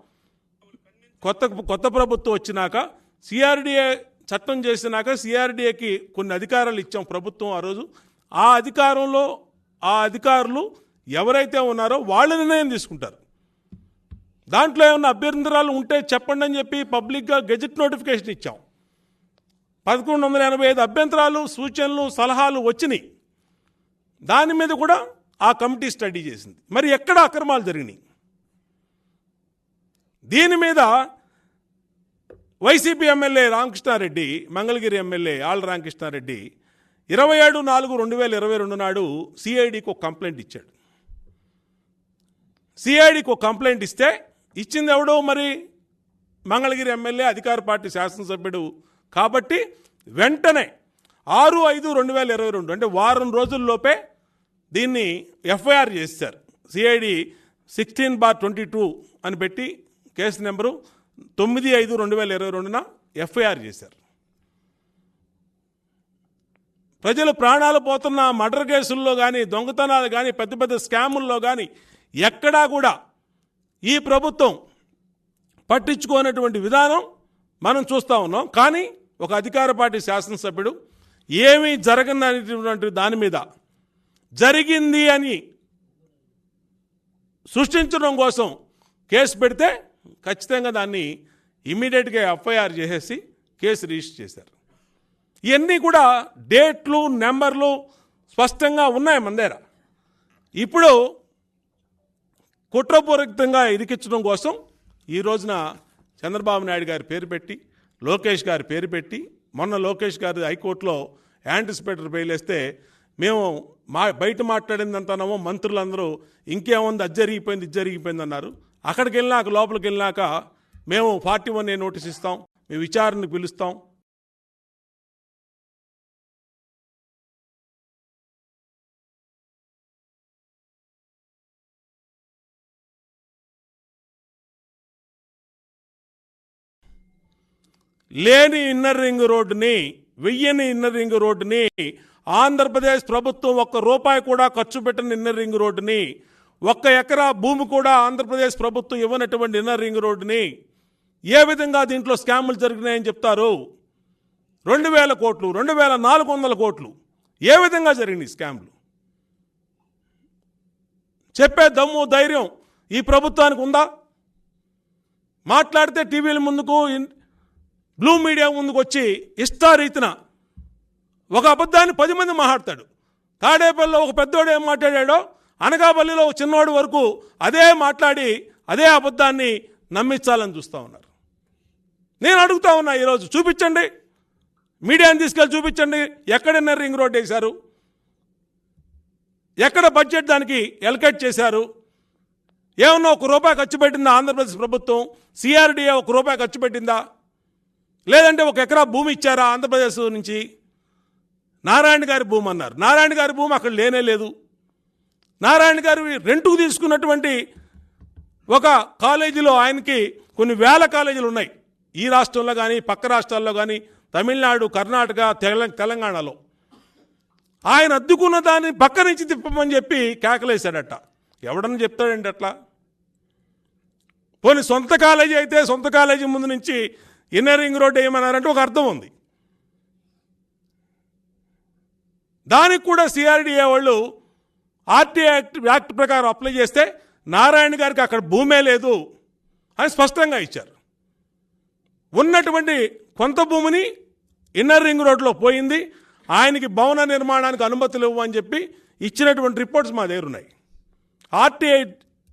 కొత్త ప్రభుత్వం వచ్చినాక సిఆర్డిఏ చట్టం చేసినాక సిఆర్డిఏకి కొన్ని అధికారాలు ఇచ్చాం ప్రభుత్వం ఆ రోజు. ఆ అధికారులు ఎవరైతే ఉన్నారో వాళ్ళు నిర్ణయం తీసుకుంటారు. దాంట్లో ఏమన్నా అభ్యంతరాలు ఉంటే చెప్పండి అని చెప్పి పబ్లిక్గా గెజెట్ నోటిఫికేషన్ ఇచ్చాం. 1185 అభ్యంతరాలు, సూచనలు, సలహాలు వచ్చినాయి. దాని మీద కూడా ఆ కమిటీ స్టడీ చేసింది. మరి ఎక్కడ అక్రమాలు జరిగినాయి? దీని మీద YCP MLA Ramakrishna Reddy, Mangalagiri MLA Alla Ramakrishna Reddy 27/4/2022 నాడు సిఐడికి ఒక కంప్లైంట్ ఇచ్చాడు. సిఐడికి ఒక కంప్లైంట్ ఇస్తే ఇచ్చింది ఎవడో మరి మంగళగిరి ఎమ్మెల్యే, అధికార పార్టీ శాసనసభ్యుడు కాబట్టి వెంటనే 6/5/2022 అంటే వారం రోజుల్లోపే దీన్ని ఎఫ్ఐఆర్ చేశారు. సిఐడి 16/22 అని పెట్టి కేసు నెంబరు 9/5/2022 ఎఫ్ఐఆర్ చేశారు. ప్రజలు ప్రాణాలు పోతున్న మర్డర్ కేసుల్లో కానీ, దొంగతనాలు కానీ, పెద్ద పెద్ద స్కాముల్లో కానీ ఎక్కడా కూడా ఈ ప్రభుత్వం పట్టించుకోనటువంటి విధానం మనం చూస్తూ ఉన్నాం. కానీ ఒక అధికార పార్టీ శాసనసభ్యుడు ఏమీ జరగనటువంటి దాని మీద జరిగింది అని సృష్టించడం కోసం కేసు పెడితే ఖచ్చితంగా దాన్ని ఇమ్మీడియట్గా ఎఫ్ఐఆర్ చేసేసి కేసు రిజిస్టర్ చేశారు. ఇవన్నీ కూడా డేట్లు, నెంబర్లు స్పష్టంగా ఉన్నాయి మన దగ్గర. ఇప్పుడు కుట్రపూరితంగా ఇరికించడం కోసం ఈ రోజున చంద్రబాబు నాయుడు గారి పేరు పెట్టి, లోకేష్ గారి పేరు పెట్టి, మొన్న లోకేష్ గారి హైకోర్టులో యాంటిసిపేటర్ బెయిల్ వేస్తే మేము బయట మాట్లాడిందంటున్నామో మంత్రులందరూ ఇంకేముంది, అది జరిగిపోయింది, ఇది జరిగిపోయింది అన్నారు. అక్కడికి వెళ్ళినాక, లోపలికి వెళ్ళినాక మేము 41A నోటీస్ ఇస్తాం, మేము విచారణకు పిలుస్తాం. లేని ఇన్నర్ రింగ్ రోడ్డుని, వెయ్యని ఇన్నర్ రింగ్ రోడ్డుని, ఆంధ్రప్రదేశ్ ప్రభుత్వం ₹1 కూడా ఖర్చు పెట్టిన ఇన్నర్ రింగ్ రోడ్డుని, 1 ఎకరా భూమి కూడా ఆంధ్రప్రదేశ్ ప్రభుత్వం ఇవ్వనటువంటి ఇన్నర్ రింగ్ రోడ్డుని ఏ విధంగా దీంట్లో స్కాములు జరిగినాయని చెప్తారు? 2000 కోట్లు, 2400 కోట్లు ఏ విధంగా జరిగినాయి స్కాములు? చెప్పే దమ్ము, ధైర్యం ఈ ప్రభుత్వానికి ఉందా? మాట్లాడితే టీవీల ముందుకు, బ్లూ మీడియా ముందుకు వచ్చి ఇష్టారీతిన ఒక అబద్ధాన్ని 10 మంది మాట్లాడతాడు. తాడేపల్లిలో ఒక పెద్దోడు ఏం మాట్లాడాడో అనకాపల్లిలో చిన్నవాడు వరకు అదే మాట్లాడి అదే అబద్ధాన్ని నమ్మించాలని చూస్తూ ఉన్నారు. నేను అడుగుతా ఉన్నా, ఈరోజు చూపించండి, మీడియాని తీసుకెళ్ళి చూపించండి, ఎక్కడైనా రింగ్ రోడ్ వేశారు, ఎక్కడ బడ్జెట్ దానికి ఎలకేట్ చేశారు, ఏమన్నా ₹1 ఖర్చు పెట్టిందా ఆంధ్రప్రదేశ్ ప్రభుత్వం, సిఆర్డీఏ ₹1 ఖర్చు పెట్టిందా, లేదంటే 1 ఎకరా భూమి ఇచ్చారా ఆంధ్రప్రదేశ్ నుంచి? నారాయణ గారి భూమి అన్నారు. నారాయణ గారి భూమి అక్కడ లేనే లేదు. నారాయణ గారు రెంటుకు తీసుకున్నటువంటి ఒక కాలేజీలో ఆయనకి కొన్ని వేల కాలేజీలు ఉన్నాయి, ఈ రాష్ట్రంలో కానీ పక్క రాష్ట్రాల్లో కానీ, తమిళనాడు, కర్ణాటక, తెలంగాణలో. ఆయన అద్దుకున్న దాన్ని పక్క నుంచి తిప్పమని చెప్పి కేకలేశాడట. ఎవడని చెప్తాడండి అట్లా? పోనీ సొంత కాలేజీ అయితే సొంత కాలేజీ ముందు నుంచి ఇన్నర్ రింగ్ రోడ్ వేయమన్నారంటే ఒక అర్థం ఉంది. దానికి కూడా సిఆర్డీఏ వాళ్ళు ఆర్టీఐ యాక్ట్ ప్రకారం అప్లై చేస్తే నారాయణ గారికి అక్కడ భూమే లేదు అని స్పష్టంగా ఇచ్చారు. ఉన్నటువంటి కొంత భూమిని ఇన్నర్ రింగ్ రోడ్లో పోయింది, ఆయనకి భవన నిర్మాణానికి అనుమతులు ఇవ్వని చెప్పి ఇచ్చినటువంటి రిపోర్ట్స్ మా దగ్గర ఉన్నాయి, ఆర్టీఐ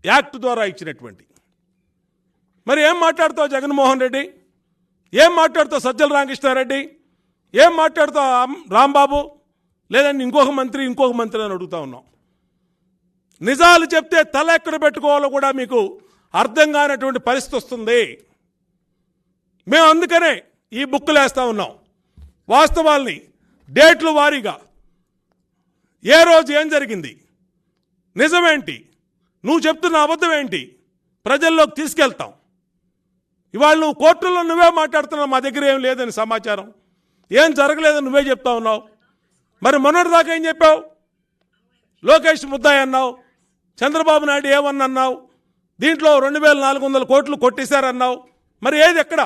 యాక్ట్ ద్వారా ఇచ్చినటువంటి. మరి ఏం మాట్లాడుతావు జగన్మోహన్ రెడ్డి, ఏం మాట్లాడుతావు సజ్జల రామకృష్ణారెడ్డి, ఏం మాట్లాడుతావు రాంబాబు, లేదంటే ఇంకొక మంత్రి అని అడుగుతా ఉన్నాం. నిజాలు చెప్తే తల ఎక్కడ పెట్టుకోవాలో కూడా మీకు అర్థం కానటువంటి పరిస్థితి వస్తుంది. మేము అందుకనే ఈ బుక్కులు వేస్తూ ఉన్నాం, వాస్తవాల్ని డేట్లు వారీగా ఏ రోజు ఏం జరిగింది, నిజమేంటి, నువ్వు చెప్తున్న అబద్ధం ఏంటి ప్రజల్లోకి తీసుకెళ్తాం. ఇవాళ నువ్వు కోర్టుల్లో నువ్వే మాట్లాడుతున్నావు, మా దగ్గర ఏం లేదని సమాచారం, ఏం జరగలేదని నువ్వే చెప్తా ఉన్నావు. మరి మొన్నటిదాకా ఏం చెప్పావు? లోకేష్ ముద్దాయి అన్నావు, చంద్రబాబు నాయుడు ఏమన్నా అన్నావు, దీంట్లో 2400 కోట్లు కొట్టేశారన్నావు. మరి ఏది ఎక్కడ?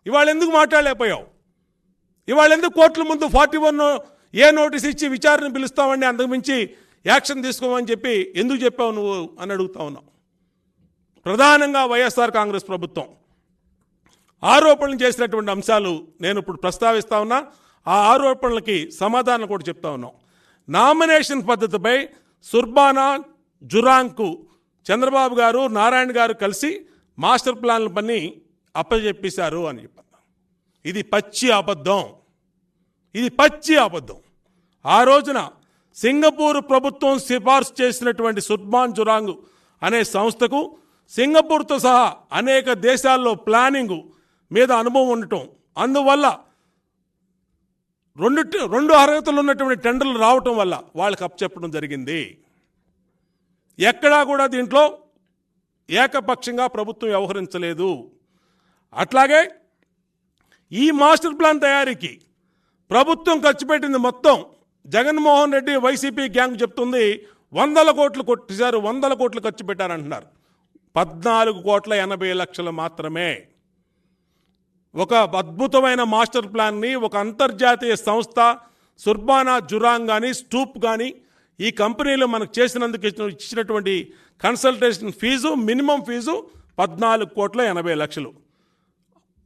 ఇవాళ ఎందుకు మాట్లాడలేకపోయావు? ఇవాళ ఎందుకు కోర్టుల ముందు 41A నోటీస్ ఇచ్చి విచారణ పిలుస్తామని, అంతకుమించి యాక్షన్ తీసుకోమని చెప్పి ఎందుకు చెప్పావు నువ్వు అని అడుగుతా ఉన్నావు. ప్రధానంగా వైఎస్ఆర్ కాంగ్రెస్ ప్రభుత్వం ఆరోపణలు చేసినటువంటి అంశాలు నేను ఇప్పుడు ప్రస్తావిస్తా ఉన్నా, ఆ ఆరోపణలకి సమాధానం కూడా చెప్తా ఉన్నాం. నామినేషన్ పద్ధతిపై సుర్బానా జురాంగ్కు చంద్రబాబు గారు నారాయణ గారు కలిసి మాస్టర్ ప్లాన్ల పని అప్పచెప్పేశారు అని చెప్పారు. ఇది పచ్చి అబద్ధం, ఇది పచ్చి అబద్ధం. ఆ రోజున సింగపూర్ ప్రభుత్వం సిఫార్సు చేసినటువంటి సుర్బాన్ జురాంగ్ అనే సంస్థకు సింగపూర్తో సహా అనేక దేశాల్లో ప్లానింగ్ మీద అనుభవం ఉండటం, అందువల్ల రెండు అర్హతలు ఉన్నటువంటి టెండర్లు రావటం వల్ల వాళ్ళకి అప్పచెప్పడం జరిగింది. ఎక్కడా కూడా దీంట్లో ఏకపక్షంగా ప్రభుత్వం వ్యవహరించలేదు. అట్లాగే ఈ మాస్టర్ ప్లాన్ తయారీకి ప్రభుత్వం ఖర్చు పెట్టింది మొత్తం జగన్మోహన్ రెడ్డి వైసీపీ గ్యాంగ్ చెప్తుంది 100 కోట్లు కొట్టేశారు, 100 కోట్లు ఖర్చు పెట్టారంటున్నారు. 14,80,00,000 మాత్రమే. ఒక అద్భుతమైన మాస్టర్ ప్లాన్ని ఒక అంతర్జాతీయ సంస్థ సుర్బానా జురాంగ్ కానీ స్టూప్ కానీ ఈ కంపెనీలు మనకు చేసినందుకు ఇచ్చినటువంటి కన్సల్టేషన్ ఫీజు, మినిమం ఫీజు 14,80,00,000.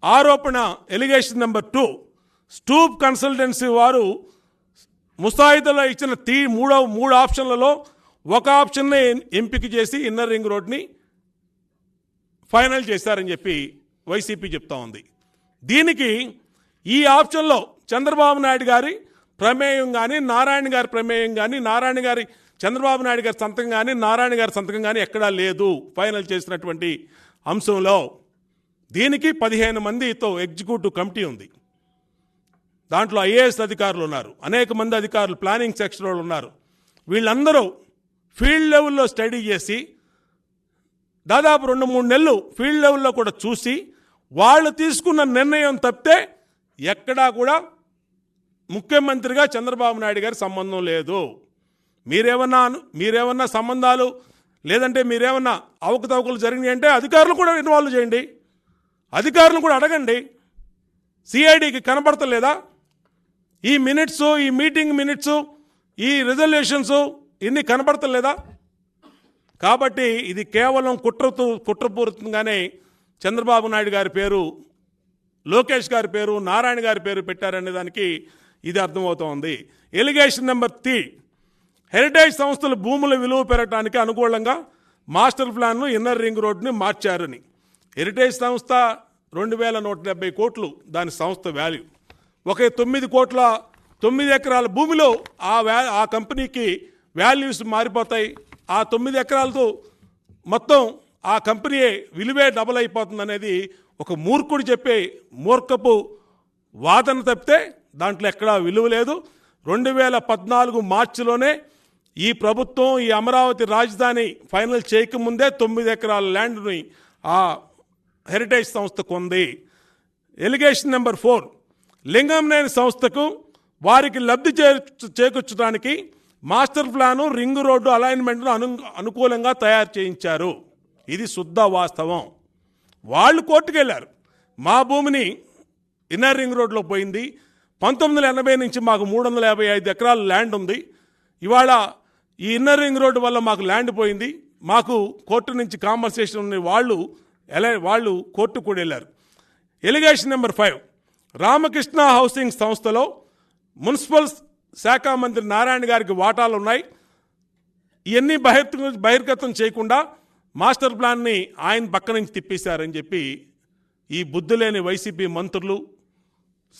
ఆరోపణ ఎలిగేషన్ నెంబర్ 2, స్టూప్ కన్సల్టెన్సీ వారు ముసాయిదాలో ఇచ్చిన మూడు ఆప్షన్లలో ఒక ఆప్షన్నే ఎంపిక చేసి ఇన్నర్ రింగ్ రోడ్ని ఫైనల్ చేశారని చెప్పి వైసీపీ చెప్తా ఉంది. దీనికి ఈ ఆప్షన్లో చంద్రబాబు నాయుడు గారి ప్రమేయం కానీ, నారాయణ గారి ప్రమేయం కానీ, నారాయణ గారి చంద్రబాబు నాయుడు గారి సంతకం కానీ, నారాయణ గారి సంతకం కానీ ఎక్కడా లేదు ఫైనల్ చేసినటువంటి అంశంలో. దీనికి 15 మందితో ఎగ్జిక్యూటివ్ కమిటీ ఉంది. దాంట్లో ఐఏఎస్ అధికారులు ఉన్నారు, అనేక మంది అధికారులు ప్లానింగ్ సెక్షన్లో ఉన్నారు. వీళ్ళందరూ ఫీల్డ్ లెవెల్లో స్టడీ చేసి దాదాపు 2-3 నెలలు ఫీల్డ్ లెవెల్లో కూడా చూసి వాళ్ళు తీసుకున్న నిర్ణయం తప్పితే ఎక్కడా కూడా ముఖ్యమంత్రిగా చంద్రబాబు నాయుడు గారి సంబంధం లేదు. మీరేమన్నా సంబంధాలు లేదంటే మీరేమన్నా అవకతవకలు జరిగినాయి అంటే అధికారులు కూడా ఇన్వాల్వ్ చేయండి, అధికారులను కూడా అడగండి. సిఐడికి కనపడతలేదా ఈ మినిట్స్, ఈ మీటింగ్ మినిట్స్, ఈ రిజల్యూషన్స్ ఇన్ని కనపడతలేదా? కాబట్టి ఇది కేవలం కుట్రపూరితంగానే చంద్రబాబు నాయుడు గారి పేరు, లోకేష్ గారి పేరు, నారాయణ గారి పేరు పెట్టారనే దానికి ఇది అర్థమవుతోంది. ఎలిగేషన్ నెంబర్ 3, హెరిటేజ్ సంస్థలు భూముల విలువ పెరగడానికి అనుకూలంగా మాస్టర్ ప్లాన్ను ఇన్నర్ రింగ్ రోడ్ని మార్చారని. హెరిటేజ్ సంస్థ 2170 కోట్లు దాని సంస్థ వాల్యూ. ఒక 9 ఎకరాల భూమిలో ఆ కంపెనీకి వాల్యూస్ మారిపోతాయి. ఆ 9 ఎకరాలతో మొత్తం ఆ కంపెనీ విలువే డబుల్ అయిపోతుంది అనేది ఒక మూర్ఖుడు చెప్పే మూర్ఖపు వాదన తప్పితే దాంట్లో ఎక్కడా విలువ లేదు. 2014 మార్చిలోనే ఈ ప్రభుత్వం ఈ అమరావతి రాజధాని ఫైనల్ చేయకముందే 9 ఎకరాల ల్యాండ్ని ఆ హెరిటేజ్ సంస్థ కొంది. ఎలిగేషన్ నెంబర్ 4, లింగంనేని సంస్థకు వారికి లబ్ధి చేకూర్చడానికి మాస్టర్ ప్లాను రింగ్ రోడ్డు అలైన్మెంట్ను అనుకూలంగా తయారు చేయించారు. ఇది శుద్ధ వాస్తవం. వాళ్ళు కోర్టుకు వెళ్ళారు. మా భూమిని ఇన్నర్ రింగ్ రోడ్లో పోయింది. 1980 నుంచి మాకు 355 ఎకరాల ల్యాండ్ ఉంది. ఇవాళ ఈ ఇన్నర్ రింగ్ రోడ్డు వల్ల మాకు ల్యాండ్ పోయింది. మాకు కోర్టు నుంచి కాంపన్సేషన్ ఉన్న వాళ్ళు కోర్టు కూడా వెళ్ళారు. ఎలిగేషన్ నెంబర్ 5, రామకృష్ణ హౌసింగ్ సంస్థలో మున్సిపల్ శాఖ మంత్రి నారాయణ గారికి వాటాలు ఉన్నాయి. ఇవన్నీ బహిర్గతం చేయకుండా మాస్టర్ ప్లాన్ని ఆయన పక్క నుంచి తిప్పేశారని చెప్పి ఈ బుద్ధి లేని వైసీపీ మంత్రులు,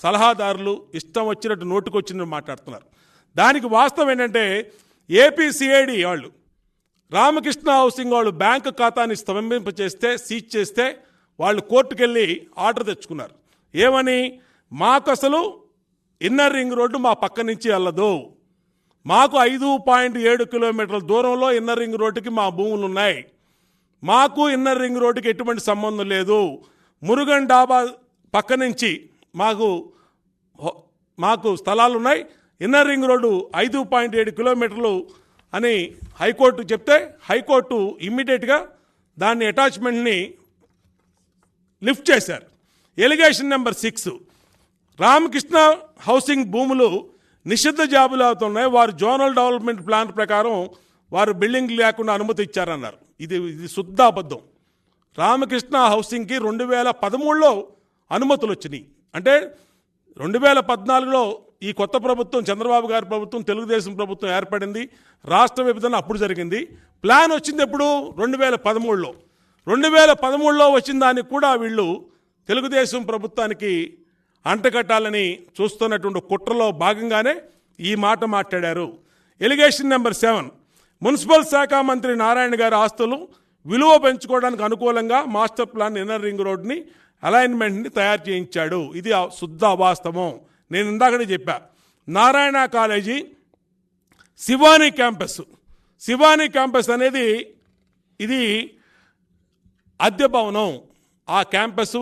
సలహాదారులు ఇష్టం వచ్చినట్టు నోటుకొచ్చినట్టు మాట్లాడుతున్నారు. దానికి వాస్తవం ఏంటంటే ఏపీసీఐడి వాళ్ళు రామకృష్ణ హౌసింగ్ వాళ్ళు బ్యాంకు ఖాతాని స్తంభింపచేస్తే, సీజ్ చేస్తే వాళ్ళు కోర్టుకెళ్ళి ఆర్డర్ తెచ్చుకున్నారు. ఏమని? మాకు అసలు ఇన్నర్ రింగ్ రోడ్డు మా పక్క నుంచి వెళ్ళదు, మాకు 5.7 కిలోమీటర్ల దూరంలో ఇన్నర్ రింగ్ రోడ్డుకి మా భూములు ఉన్నాయి, మాకు ఇన్నర్ రింగ్ రోడ్డుకి ఎటువంటి సంబంధం లేదు, మురుగన్ డాబా పక్క నుంచి మాకు స్థలాలు ఉన్నాయి, ఇన్నర్ రింగ్ రోడ్డు 5.7 కిలోమీటర్లు అని హైకోర్టు చెప్తే హైకోర్టు ఇమ్మీడియట్గా దాన్ని అటాచ్మెంట్ని లిఫ్ట్ చేశారు. ఎలిగేషన్ నెంబర్ 6, రామకృష్ణ హౌసింగ్ భూములు నిషిద్ధ జాబులు అవుతున్నాయి, వారు జోనల్ డెవలప్మెంట్ ప్లాన్ ప్రకారం వారు బిల్డింగ్ లేకుండా అనుమతి ఇచ్చారన్నారు. ఇది శుద్ధ అబద్ధం. రామకృష్ణ హౌసింగ్కి 2013లో అనుమతులు వచ్చినాయి. అంటే 2014లో ఈ కొత్త ప్రభుత్వం, చంద్రబాబు గారి ప్రభుత్వం, తెలుగుదేశం ప్రభుత్వం ఏర్పడింది, రాష్ట్ర విభజన అప్పుడు జరిగింది. ప్లాన్ వచ్చింది ఎప్పుడు? 2013లో. 2013లో వచ్చిన దానికి కూడా వీళ్ళు తెలుగుదేశం ప్రభుత్వానికి అంటగట్టాలని చూస్తున్నటువంటి కుట్రలో భాగంగానే ఈ మాట మాట్లాడారు. ఎలిగేషన్ నెంబర్ 7, మున్సిపల్ శాఖ మంత్రి నారాయణ గారి ఆస్తులు విలువ పెంచుకోవడానికి అనుకూలంగా మాస్టర్ ప్లాన్ ఇన్నర్ రింగ్ రోడ్ని అలైన్మెంట్ని తయారు చేయించాడు. ఇది శుద్ధ అవాస్తవం. నేను ఇందాకనే చెప్పా, నారాయణ కాలేజీ శివానీ క్యాంపస్ అనేది ఇది అద్దె భవనం. ఆ క్యాంపస్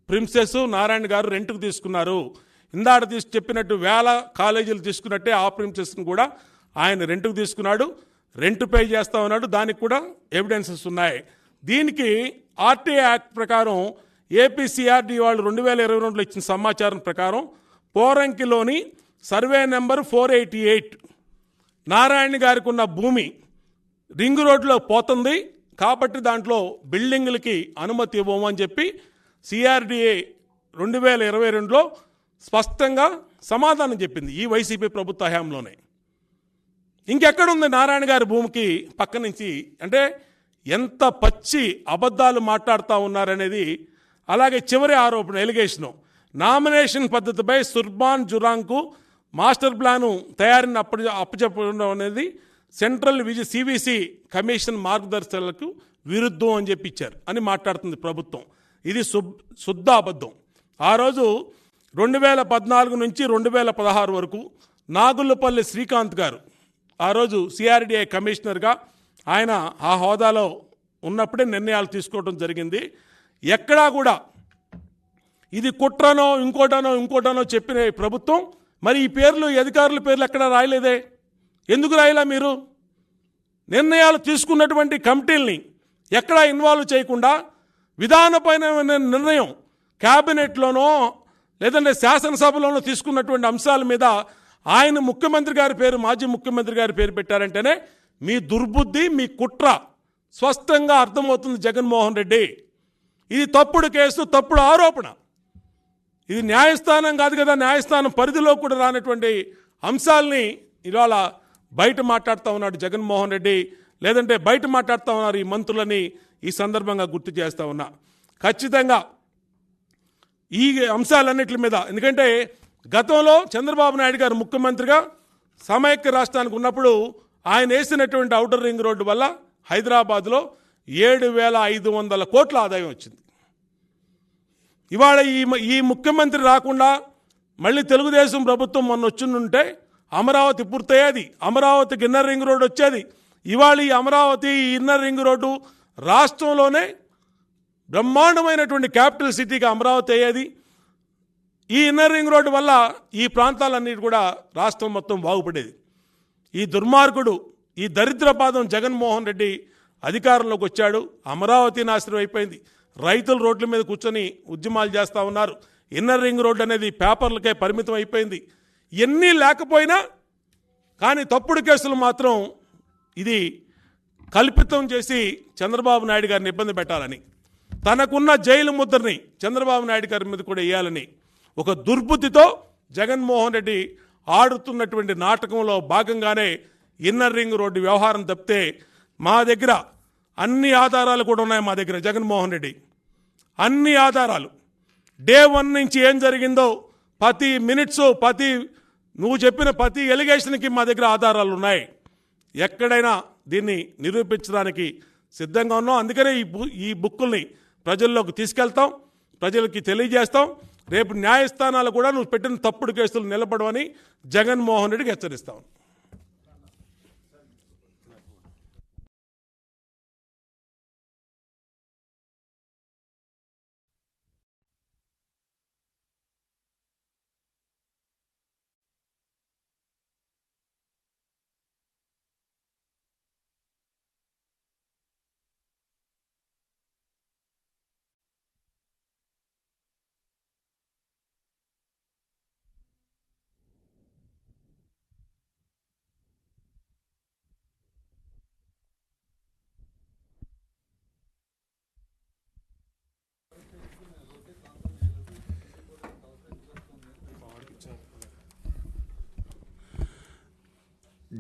ప్రిన్సెస్ నారాయణ గారు రెంట్కు తీసుకున్నారు. ఇందాక చెప్పినట్టు వేల కాలేజీలు తీసుకున్నట్టే ఆ ప్రిన్సెస్ని కూడా ఆయన రెంట్కు తీసుకున్నాడు, రెంట్ పే చేస్తా ఉన్నాడు. దానికి కూడా ఎవిడెన్సెస్ ఉన్నాయి. దీనికి ఆర్టీఐ యాక్ట్ ప్రకారం ఏపీసీఆర్డీ వాళ్ళు 2022లో ఇచ్చిన సమాచారం ప్రకారం పోరంకిలోని సర్వే నెంబర్ 488 నారాయణ గారికి ఉన్న భూమి రింగ్ రోడ్లో పోతుంది కాబట్టి దాంట్లో బిల్డింగులకి అనుమతి ఇవ్వము అని చెప్పి సిఆర్డీఏ 2022లో స్పష్టంగా సమాధానం చెప్పింది ఈ వైసీపీ ప్రభుత్వ హయాంలోనే. ఇంకెక్కడుంది నారాయణ గారి భూమికి పక్క నుంచి? అంటే ఎంత పచ్చి అబద్ధాలు మాట్లాడుతూ ఉన్నారనేది. అలాగే చివరి ఆరోపణ, ఎలిగేషను, నామినేషన్ పద్ధతిపై సుర్బాన్ జురాంగ్కు మాస్టర్ ప్లాను తయారీని అప్పచెప్పడం అనేది సెంట్రల్ సివిసి కమిషన్ మార్గదర్శకాలకు విరుద్ధం అని చెప్పి ఇచ్చారు అని మాట్లాడుతుంది ప్రభుత్వం. ఇది శుద్ధ అబద్ధం. ఆ రోజు 2014 నుంచి 2016 వరకు నాగులపల్లి శ్రీకాంత్ గారు ఆ రోజు సిఆర్డీఐ కమిషనర్గా ఆయన ఆ హోదాలో ఉన్నప్పుడే నిర్ణయాలు తీసుకోవడం జరిగింది. ఎక్కడా కూడా ఇది కుట్రనో ఇంకోటనో చెప్పిన ప్రభుత్వం మరి ఈ పేర్లు, అధికారుల పేర్లు ఎక్కడా రాయలేదే? ఎందుకు రాయలా? మీరు నిర్ణయాలు తీసుకున్నటువంటి కమిటీల్ని ఎక్కడా ఇన్వాల్వ్ చేయకుండా విధానపైన నిర్ణయం క్యాబినెట్లోనో లేదంటే శాసనసభలోనో తీసుకున్నటువంటి అంశాల మీద ఆయన ముఖ్యమంత్రి గారి పేరు, మాజీ ముఖ్యమంత్రి గారి పేరు పెట్టారంటేనే మీ దుర్బుద్ధి, మీ కుట్ర స్పష్టంగా అర్థమవుతుంది జగన్మోహన్ రెడ్డి. ఇది తప్పుడు కేసు, తప్పుడు ఆరోపణ. ఇది న్యాయస్థానం కాదు కదా, న్యాయస్థానం పరిధిలో కూడా రానటువంటి అంశాలని ఇవాళ బయట మాట్లాడుతూ ఉన్నాడు జగన్మోహన్ రెడ్డి, లేదంటే బయట మాట్లాడుతూ ఉన్నారు ఈ మంత్రులని ఈ సందర్భంగా గుర్తు చేస్తూ ఉన్నా. ఖచ్చితంగా ఈ అంశాలన్నిటి మీద, ఎందుకంటే గతంలో చంద్రబాబు నాయుడు గారు ముఖ్యమంత్రిగా సమైక్య రాష్ట్రానికి ఉన్నప్పుడు ఆయన వేసినటువంటి ఔటర్ రింగ్ రోడ్డు వల్ల హైదరాబాద్లో 7,500 కోట్ల ఆదాయం వచ్చింది. ఇవాళ ఈ ముఖ్యమంత్రి రాకుండా మళ్ళీ తెలుగుదేశం ప్రభుత్వం మొన్న వచ్చిండుంటే అమరావతి పూర్తయ్యేది, అమరావతికి ఇన్నర్ రింగ్ రోడ్డు వచ్చేది. ఇవాళ ఈ అమరావతి ఇన్నర్ రింగ్ రోడ్డు రాష్ట్రంలోనే బ్రహ్మాండమైనటువంటి క్యాపిటల్ సిటీగా అమరావతి అయ్యేది. ఈ ఇన్నర్ రింగ్ రోడ్డు వల్ల ఈ ప్రాంతాలన్నిటి కూడా రాష్ట్రం మొత్తం బాగుపడేది. ఈ దుర్మార్గుడు, ఈ దరిద్రపాదం జగన్మోహన్ రెడ్డి అధికారంలోకి వచ్చాడు, అమరావతి నాశనం అయిపోయింది. రైతులు రోడ్ల మీద కూర్చొని ఉద్యమాలు చేస్తూ ఉన్నారు. ఇన్నర్ రింగ్ రోడ్డు అనేది పేపర్లకే పరిమితం అయిపోయింది. ఎన్ని లేకపోయినా కానీ తప్పుడు కేసులు మాత్రం ఇది కల్పితం చేసి చంద్రబాబు నాయుడు గారిని ఇబ్బంది పెట్టాలని, తనకున్న జైలు ముద్రని చంద్రబాబు నాయుడు గారి మీద కూడా వేయాలని ఒక దుర్బుద్ధితో జగన్మోహన్ రెడ్డి ఆడుతున్నటువంటి నాటకంలో భాగంగానే ఇన్నర్ రింగ్ రోడ్డు వ్యవహారం తప్పితే మా దగ్గర అన్ని ఆధారాలు కూడా ఉన్నాయి. మా దగ్గర జగన్మోహన్ రెడ్డి అన్ని ఆధారాలు, డే 1 నుంచి ఏం జరిగిందో ప్రతి మినిట్స్, నువ్వు చెప్పిన ప్రతి ఎలిగేషన్కి మా దగ్గర ఆధారాలు ఉన్నాయి. ఎక్కడైనా దీన్ని నిరూపించడానికి సిద్ధంగా ఉన్నాం. అందుకనే ఈ బుక్కుల్ని ప్రజల్లోకి తీసుకెళ్తాం, ప్రజలకి తెలియజేస్తాం. రేపు న్యాయస్థానాలు కూడా నువ్వు పెట్టిన తప్పుడు కేసులు నిలబడవని జగన్మోహన్ రెడ్డికి హెచ్చరిస్తాం.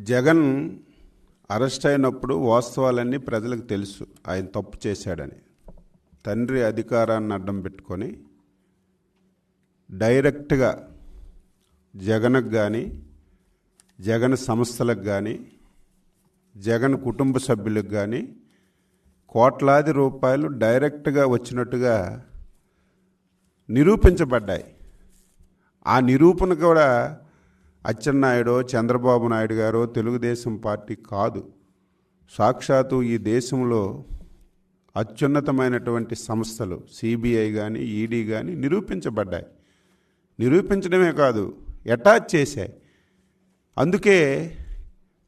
జగన్ అరెస్ట్ అయినప్పుడు వాస్తవాలన్నీ ప్రజలకు తెలుసు, ఆయన తప్పు చేశాడని. తండ్రి అధికారాన్ని అడ్డం పెట్టుకొని డైరెక్ట్గా జగన్కు కానీ, జగన్ సంస్థలకు కానీ, జగన్ కుటుంబ సభ్యులకు కానీ కోట్లాది రూపాయలు డైరెక్ట్గా వచ్చినట్టుగా నిరూపించబడ్డాయి. ఆ నిరూపణ కూడా అచ్చెన్నాయుడు, చంద్రబాబు నాయుడు గారు, తెలుగుదేశం పార్టీ కాదు, సాక్షాత్తు ఈ దేశంలో అత్యున్నతమైనటువంటి సంస్థలు సిబిఐ కానీ, ఈడీ కానీ నిరూపించబడ్డాయి. నిరూపించడమే కాదు, అటాచ్ చేశాయి. అందుకే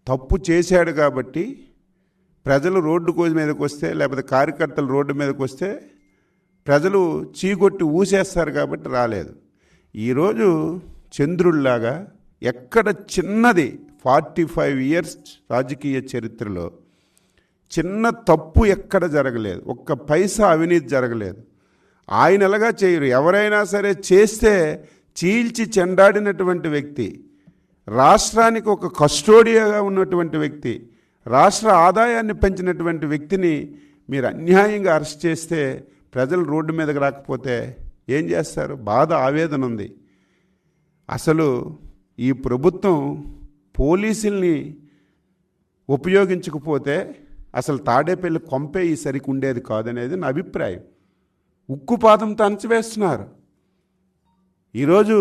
తప్పు చేశాడు కాబట్టి ప్రజలు రోడ్డు మీదకి వస్తే, లేకపోతే కార్యకర్తలు రోడ్డు మీదకి వస్తే ప్రజలు చీకొట్టి ఊసేస్తారు కాబట్టి రాలేదు. ఈరోజు చంద్రుడిలాగా ఎక్కడ చిన్నది 45 ఇయర్స్ రాజకీయ చరిత్రలో చిన్న తప్పు ఎక్కడ జరగలేదు, ఒక్క పైసా అవినీతి జరగలేదు. ఆయన ఎలాగా చేయరు, ఎవరైనా సరే చేస్తే చీల్చి చెండాడినటువంటి వ్యక్తి, రాష్ట్రానికి ఒక కస్టోడియాగా ఉన్నటువంటి వ్యక్తి, రాష్ట్ర ఆదాయాన్ని పెంచినటువంటి వ్యక్తిని మీరు అన్యాయంగా అరెస్ట్ చేస్తే ప్రజలు రోడ్డు మీదకి రాకపోతే ఏం చేస్తారు? బాధ, ఆవేదన ఉంది. అసలు ఈ ప్రభుత్వం పోలీసుల్ని ఉపయోగించకపోతే అసలు తాడేపల్లి కొంపే ఈ సరికి ఉండేది కాదనేది నా అభిప్రాయం. ఉక్కుపాదంతో అణచివేస్తున్నారు. ఈరోజు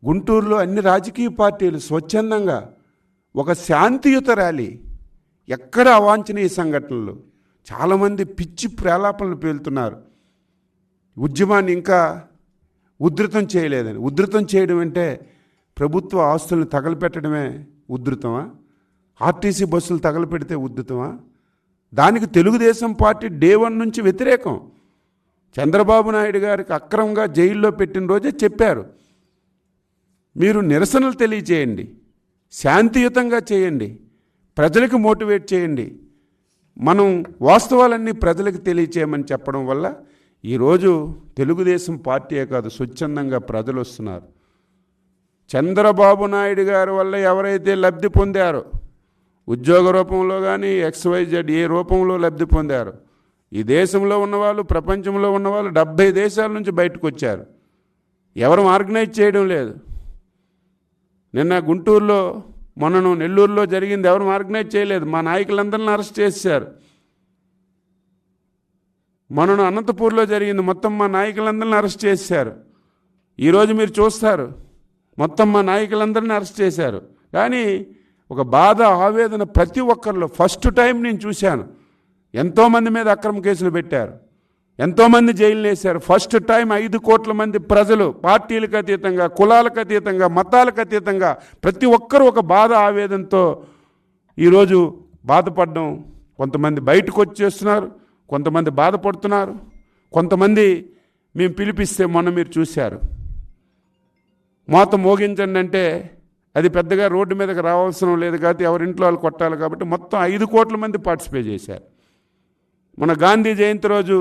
గుంటూరులో అన్ని రాజకీయ పార్టీలు స్వచ్ఛందంగా ఒక శాంతియుత ర్యాలీ, ఎక్కడ అవాంఛనీయ సంఘటనలు, చాలామంది పిచ్చి ప్రేలాపనలు పేలుతున్నారు. ఉద్యమాన్ని ఇంకా ఉధృతం చేయలేదని. ఉధృతం చేయడం అంటే ప్రభుత్వ ఆస్తులను తగలపెట్టడమే ఉధృతమా? ఆర్టీసీ బస్సులు తగలపెడితే ఉధృతమా? దానికి తెలుగుదేశం పార్టీ డే 1 నుంచి వ్యతిరేకం. చంద్రబాబు నాయుడు గారికి అక్రమంగా జైల్లో పెట్టిన రోజే చెప్పారు, మీరు నిరసనలు తెలియచేయండి, శాంతియుతంగా చేయండి, ప్రజలకు మోటివేట్ చేయండి, మనం వాస్తవాలన్నీ ప్రజలకు తెలియచేయమని చెప్పడం వల్ల ఈరోజు తెలుగుదేశం పార్టీయే కాదు, స్వచ్ఛందంగా ప్రజలు వస్తున్నారు. చంద్రబాబు నాయుడు గారి వల్ల ఎవరైతే లబ్ధి పొందారో, ఉద్యోగ రూపంలో కానీ XYZ ఏ రూపంలో లబ్ధి పొందారో, ఈ దేశంలో ఉన్నవాళ్ళు, ప్రపంచంలో ఉన్నవాళ్ళు 70 దేశాల నుంచి బయటకు వచ్చారు. ఎవరు ఆర్గనైజ్ చేయడం లేదు. నిన్న గుంటూరులో, మొన్నను నెల్లూరులో జరిగింది, ఎవరు ఆర్గనైజ్ చేయలేదు. మా నాయకులందరిని అరెస్ట్ చేశారు. మొన్నను అనంతపూర్లో జరిగింది, మొత్తం మా నాయకులందరిని అరెస్ట్ చేశారు. ఈరోజు మీరు చూస్తారు, మొత్తం మా నాయకులందరినీ అరెస్ట్ చేశారు. కానీ ఒక బాధ, ఆవేదన ప్రతి ఒక్కరిలో. ఫస్ట్ టైం నేను చూశాను, ఎంతోమంది మీద అక్రమ కేసులు పెట్టారు, ఎంతోమంది జైలు వేశారు. ఫస్ట్ టైం 5 కోట్ల మంది ప్రజలు, పార్టీలకు అతీతంగా, కులాలకు అతీతంగా, మతాలకు అతీతంగా ప్రతి ఒక్కరూ ఒక బాధ, ఆవేదనతో ఈరోజు బాధపడడం. కొంతమంది బయటకు వచ్చేస్తున్నారు, కొంతమంది బాధపడుతున్నారు, కొంతమంది మేము పిలిపిస్తే మొన్న మీరు చూశారు, మోత మోగించండి అంటే అది పెద్దగా రోడ్డు మీదకి రావాల్సిన లేదు కాబట్టి ఎవరింట్లో వాళ్ళు కొట్టాలి కాబట్టి మొత్తం 5 కోట్ల మంది పార్టిసిపేట్ చేశారు. మన గాంధీ జయంతి రోజు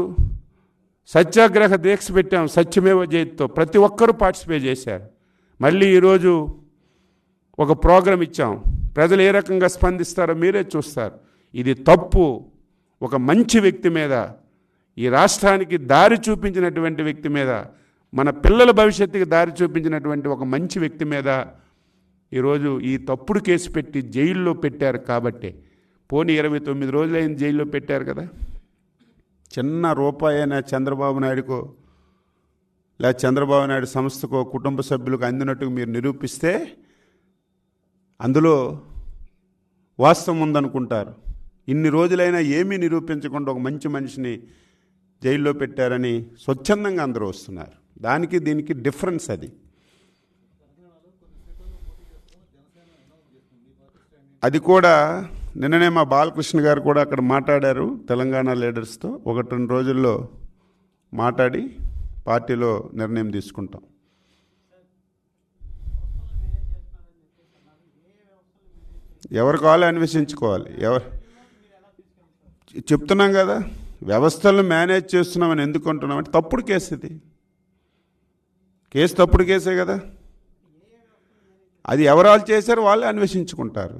సత్యాగ్రహ దీక్ష పెట్టాం, సత్యమేవ జయత్తో, ప్రతి ఒక్కరూ పార్టిసిపేట్ చేశారు. మళ్ళీ ఈరోజు ఒక ప్రోగ్రాం ఇచ్చాం. ప్రజలు ఏ రకంగా స్పందిస్తారో మీరే చూస్తారు. ఇది తప్పు. ఒక మంచి వ్యక్తి మీద, ఈ రాష్ట్రానికి దారి చూపించినటువంటి వ్యక్తి మీద, మన పిల్లల భవిష్యత్తుకి దారి చూపించినటువంటి ఒక మంచి వ్యక్తి మీద ఈరోజు ఈ తప్పుడు కేసు పెట్టి జైల్లో పెట్టారు. కాబట్టి పోనీ 29 రోజులైన జైల్లో పెట్టారు కదా. చిన్న రూపాయి అయినా చంద్రబాబు నాయుడుకో లేదా చంద్రబాబు నాయుడు సంస్థకో కుటుంబ సభ్యులకు అందినట్టుగా మీరు నిరూపిస్తే అందులో వాస్తవం ఉందనుకుంటారు. ఇన్ని రోజులైనా ఏమీ నిరూపించకుండా ఒక మంచి మనిషిని జైల్లో పెట్టారని స్వచ్ఛందంగా అందరూ వస్తున్నారు. దానికి దీనికి డిఫరెన్స్ అది. అది కూడా నిన్ననే మా బాలకృష్ణ గారు కూడా అక్కడ మాట్లాడారు తెలంగాణ లీడర్స్తో. 1-2 రోజుల్లో మాట్లాడి పార్టీలో నిర్ణయం తీసుకుంటాం. ఎవరు కావాలో అన్వేషించుకోవాలి. చెప్తున్నాం కదా, వ్యవస్థలను మేనేజ్ చేస్తున్నామని ఎందుకు అంటున్నామంటే తప్పుడు కేసు ఇది. కేసు తప్పుడు కేసే కదా. అది ఎవరు చేశారో వాళ్ళే అన్వేషించుకుంటారు.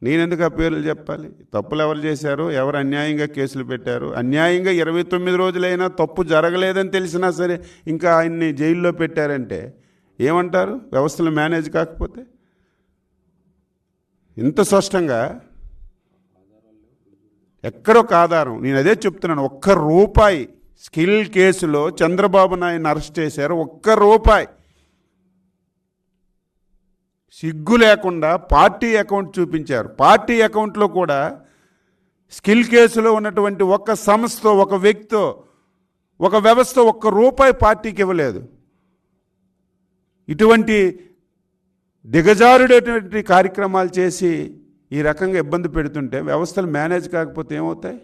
నేనెందుకు ఆ పేర్లు చెప్పాలి? తప్పులు ఎవరు చేశారు, ఎవరు అన్యాయంగా కేసులు పెట్టారు. అన్యాయంగా 29 రోజులైనా తప్పు జరగలేదని తెలిసినా సరే ఇంకా ఆయన్ని జైల్లో పెట్టారంటే ఏమంటారు? వ్యవస్థలు మేనేజ్ కాకపోతే. ఇంత స్పష్టంగా ఎక్కడొక ఆధారం. నేను అదే చెప్తున్నాను. ₹1 స్కిల్ కేసులో చంద్రబాబు నాయుడుని అరెస్ట్ చేశారు. ₹1 సిగ్గు లేకుండా పార్టీ అకౌంట్ చూపించారు. పార్టీ అకౌంట్లో కూడా స్కిల్ కేసులో ఉన్నటువంటి ఒక సంస్థ, ఒక వ్యక్తితో, ఒక వ్యవస్థ ₹1 పార్టీకి ఇవ్వలేదు. ఇటువంటి దిగజారుడేటువంటి కార్యక్రమాలు చేసి ఈ రకంగా ఇబ్బంది పెడుతుంటే వ్యవస్థలు మేనేజ్ కాకపోతే ఏమవుతాయి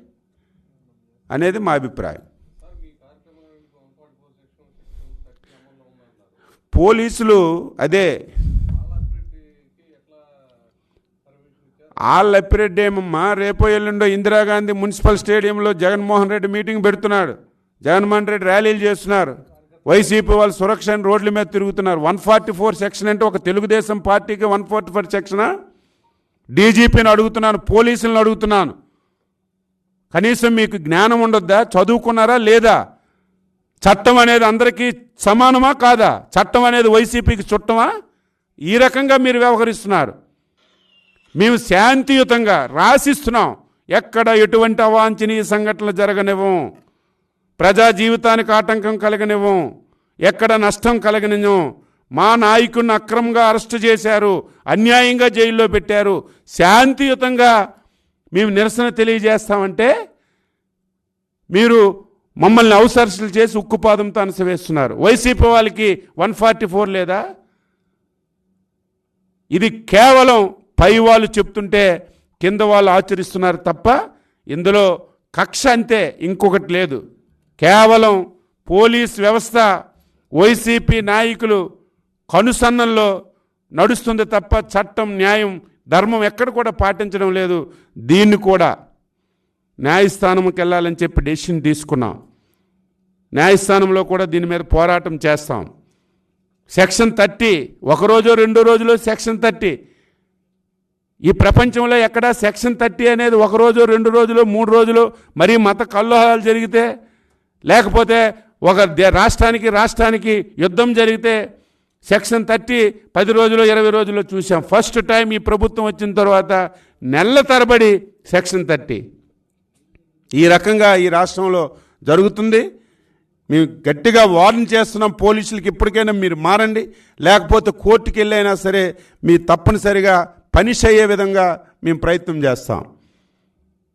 అనేది మా అభిప్రాయం. పోలీసులు అదే అప్పిరెడ్డి ఏమమ్మా, రేపో ఎల్లుండో ఇందిరాగాంధీ మున్సిపల్ స్టేడియంలో జగన్మోహన్ రెడ్డి మీటింగ్ పెడుతున్నాడు. జగన్మోహన్ రెడ్డి ర్యాలీలు చేస్తున్నారు. వైసీపీ వాళ్ళు సురక్ష రోడ్ల మీద తిరుగుతున్నారు. 144 సెక్షన్ అంటే ఒక తెలుగుదేశం పార్టీకి 144 సెక్షనా? డీజీపీని అడుగుతున్నాను, పోలీసులను అడుగుతున్నాను. కనీసం మీకు జ్ఞానం ఉండొద్దా? చదువుకున్నారా లేదా? చట్టం అనేది అందరికీ సమానమా కాదా? చట్టం అనేది వైసీపీకి చుట్టమా? ఈ రకంగా మీరు వ్యవహరిస్తున్నారు. మేము శాంతియుతంగా రాసిస్తున్నాం. ఎక్కడ ఎటువంటి అవాంఛనీయ సంఘటనలు జరగనివ్వం, ప్రజా జీవితానికి ఆటంకం కలగనివ్వం, ఎక్కడ నష్టం కలగనివ్వం. మా నాయకుడిని అక్రమంగా అరెస్టు చేశారు, అన్యాయంగా జైల్లో పెట్టారు. శాంతియుతంగా మేము నిరసన తెలియజేస్తామంటే మీరు మమ్మల్ని అవసరసలు చేసి ఉక్కుపాదంతో అణచివేస్తున్నారు. వైసీపీ వాళ్ళకి 144 లేదా? ఇది కేవలం పై వాళ్ళు చెప్తుంటే కింద వాళ్ళు ఆచరిస్తున్నారు తప్ప ఇందులో కక్ష అంతే, ఇంకొకటి లేదు. కేవలం పోలీస్ వ్యవస్థ వైసీపీ నాయకులు కనుసన్నల్లో నడుస్తుంది తప్ప చట్టం, న్యాయం, ధర్మం ఎక్కడ కూడా పాటించడం లేదు. దీన్ని కూడా న్యాయస్థానంకి వెళ్ళాలని చెప్పి డెసిషన్ తీసుకున్నాం. న్యాయస్థానంలో కూడా దీని మీద పోరాటం చేస్తాం. సెక్షన్ 30 ఒకరోజు 2 రోజులు సెక్షన్ 30. ఈ ప్రపంచంలో ఎక్కడా సెక్షన్ 30 అనేది 1 రోజు 2 రోజులు 3 రోజులు మరీ మత కల్లోహాలు జరిగితే, లేకపోతే ఒక రాష్ట్రానికి యుద్ధం జరిగితే సెక్షన్ 30 10 రోజులు 20 రోజులు చూసాం. ఫస్ట్ టైం ఈ ప్రభుత్వం వచ్చిన తర్వాత నెలల తరబడి సెక్షన్ 30 ఈ రకంగా ఈ రాష్ట్రంలో జరుగుతుంది. మేము గట్టిగా వార్న్ చేస్తున్నాం పోలీసులకి, ఇప్పటికైనా మీరు మారండి, లేకపోతే కోర్టుకి వెళ్ళైనా సరే మీ తప్పనిసరిగా పనిష్ అయ్యే విధంగా మేము ప్రయత్నం చేస్తాం.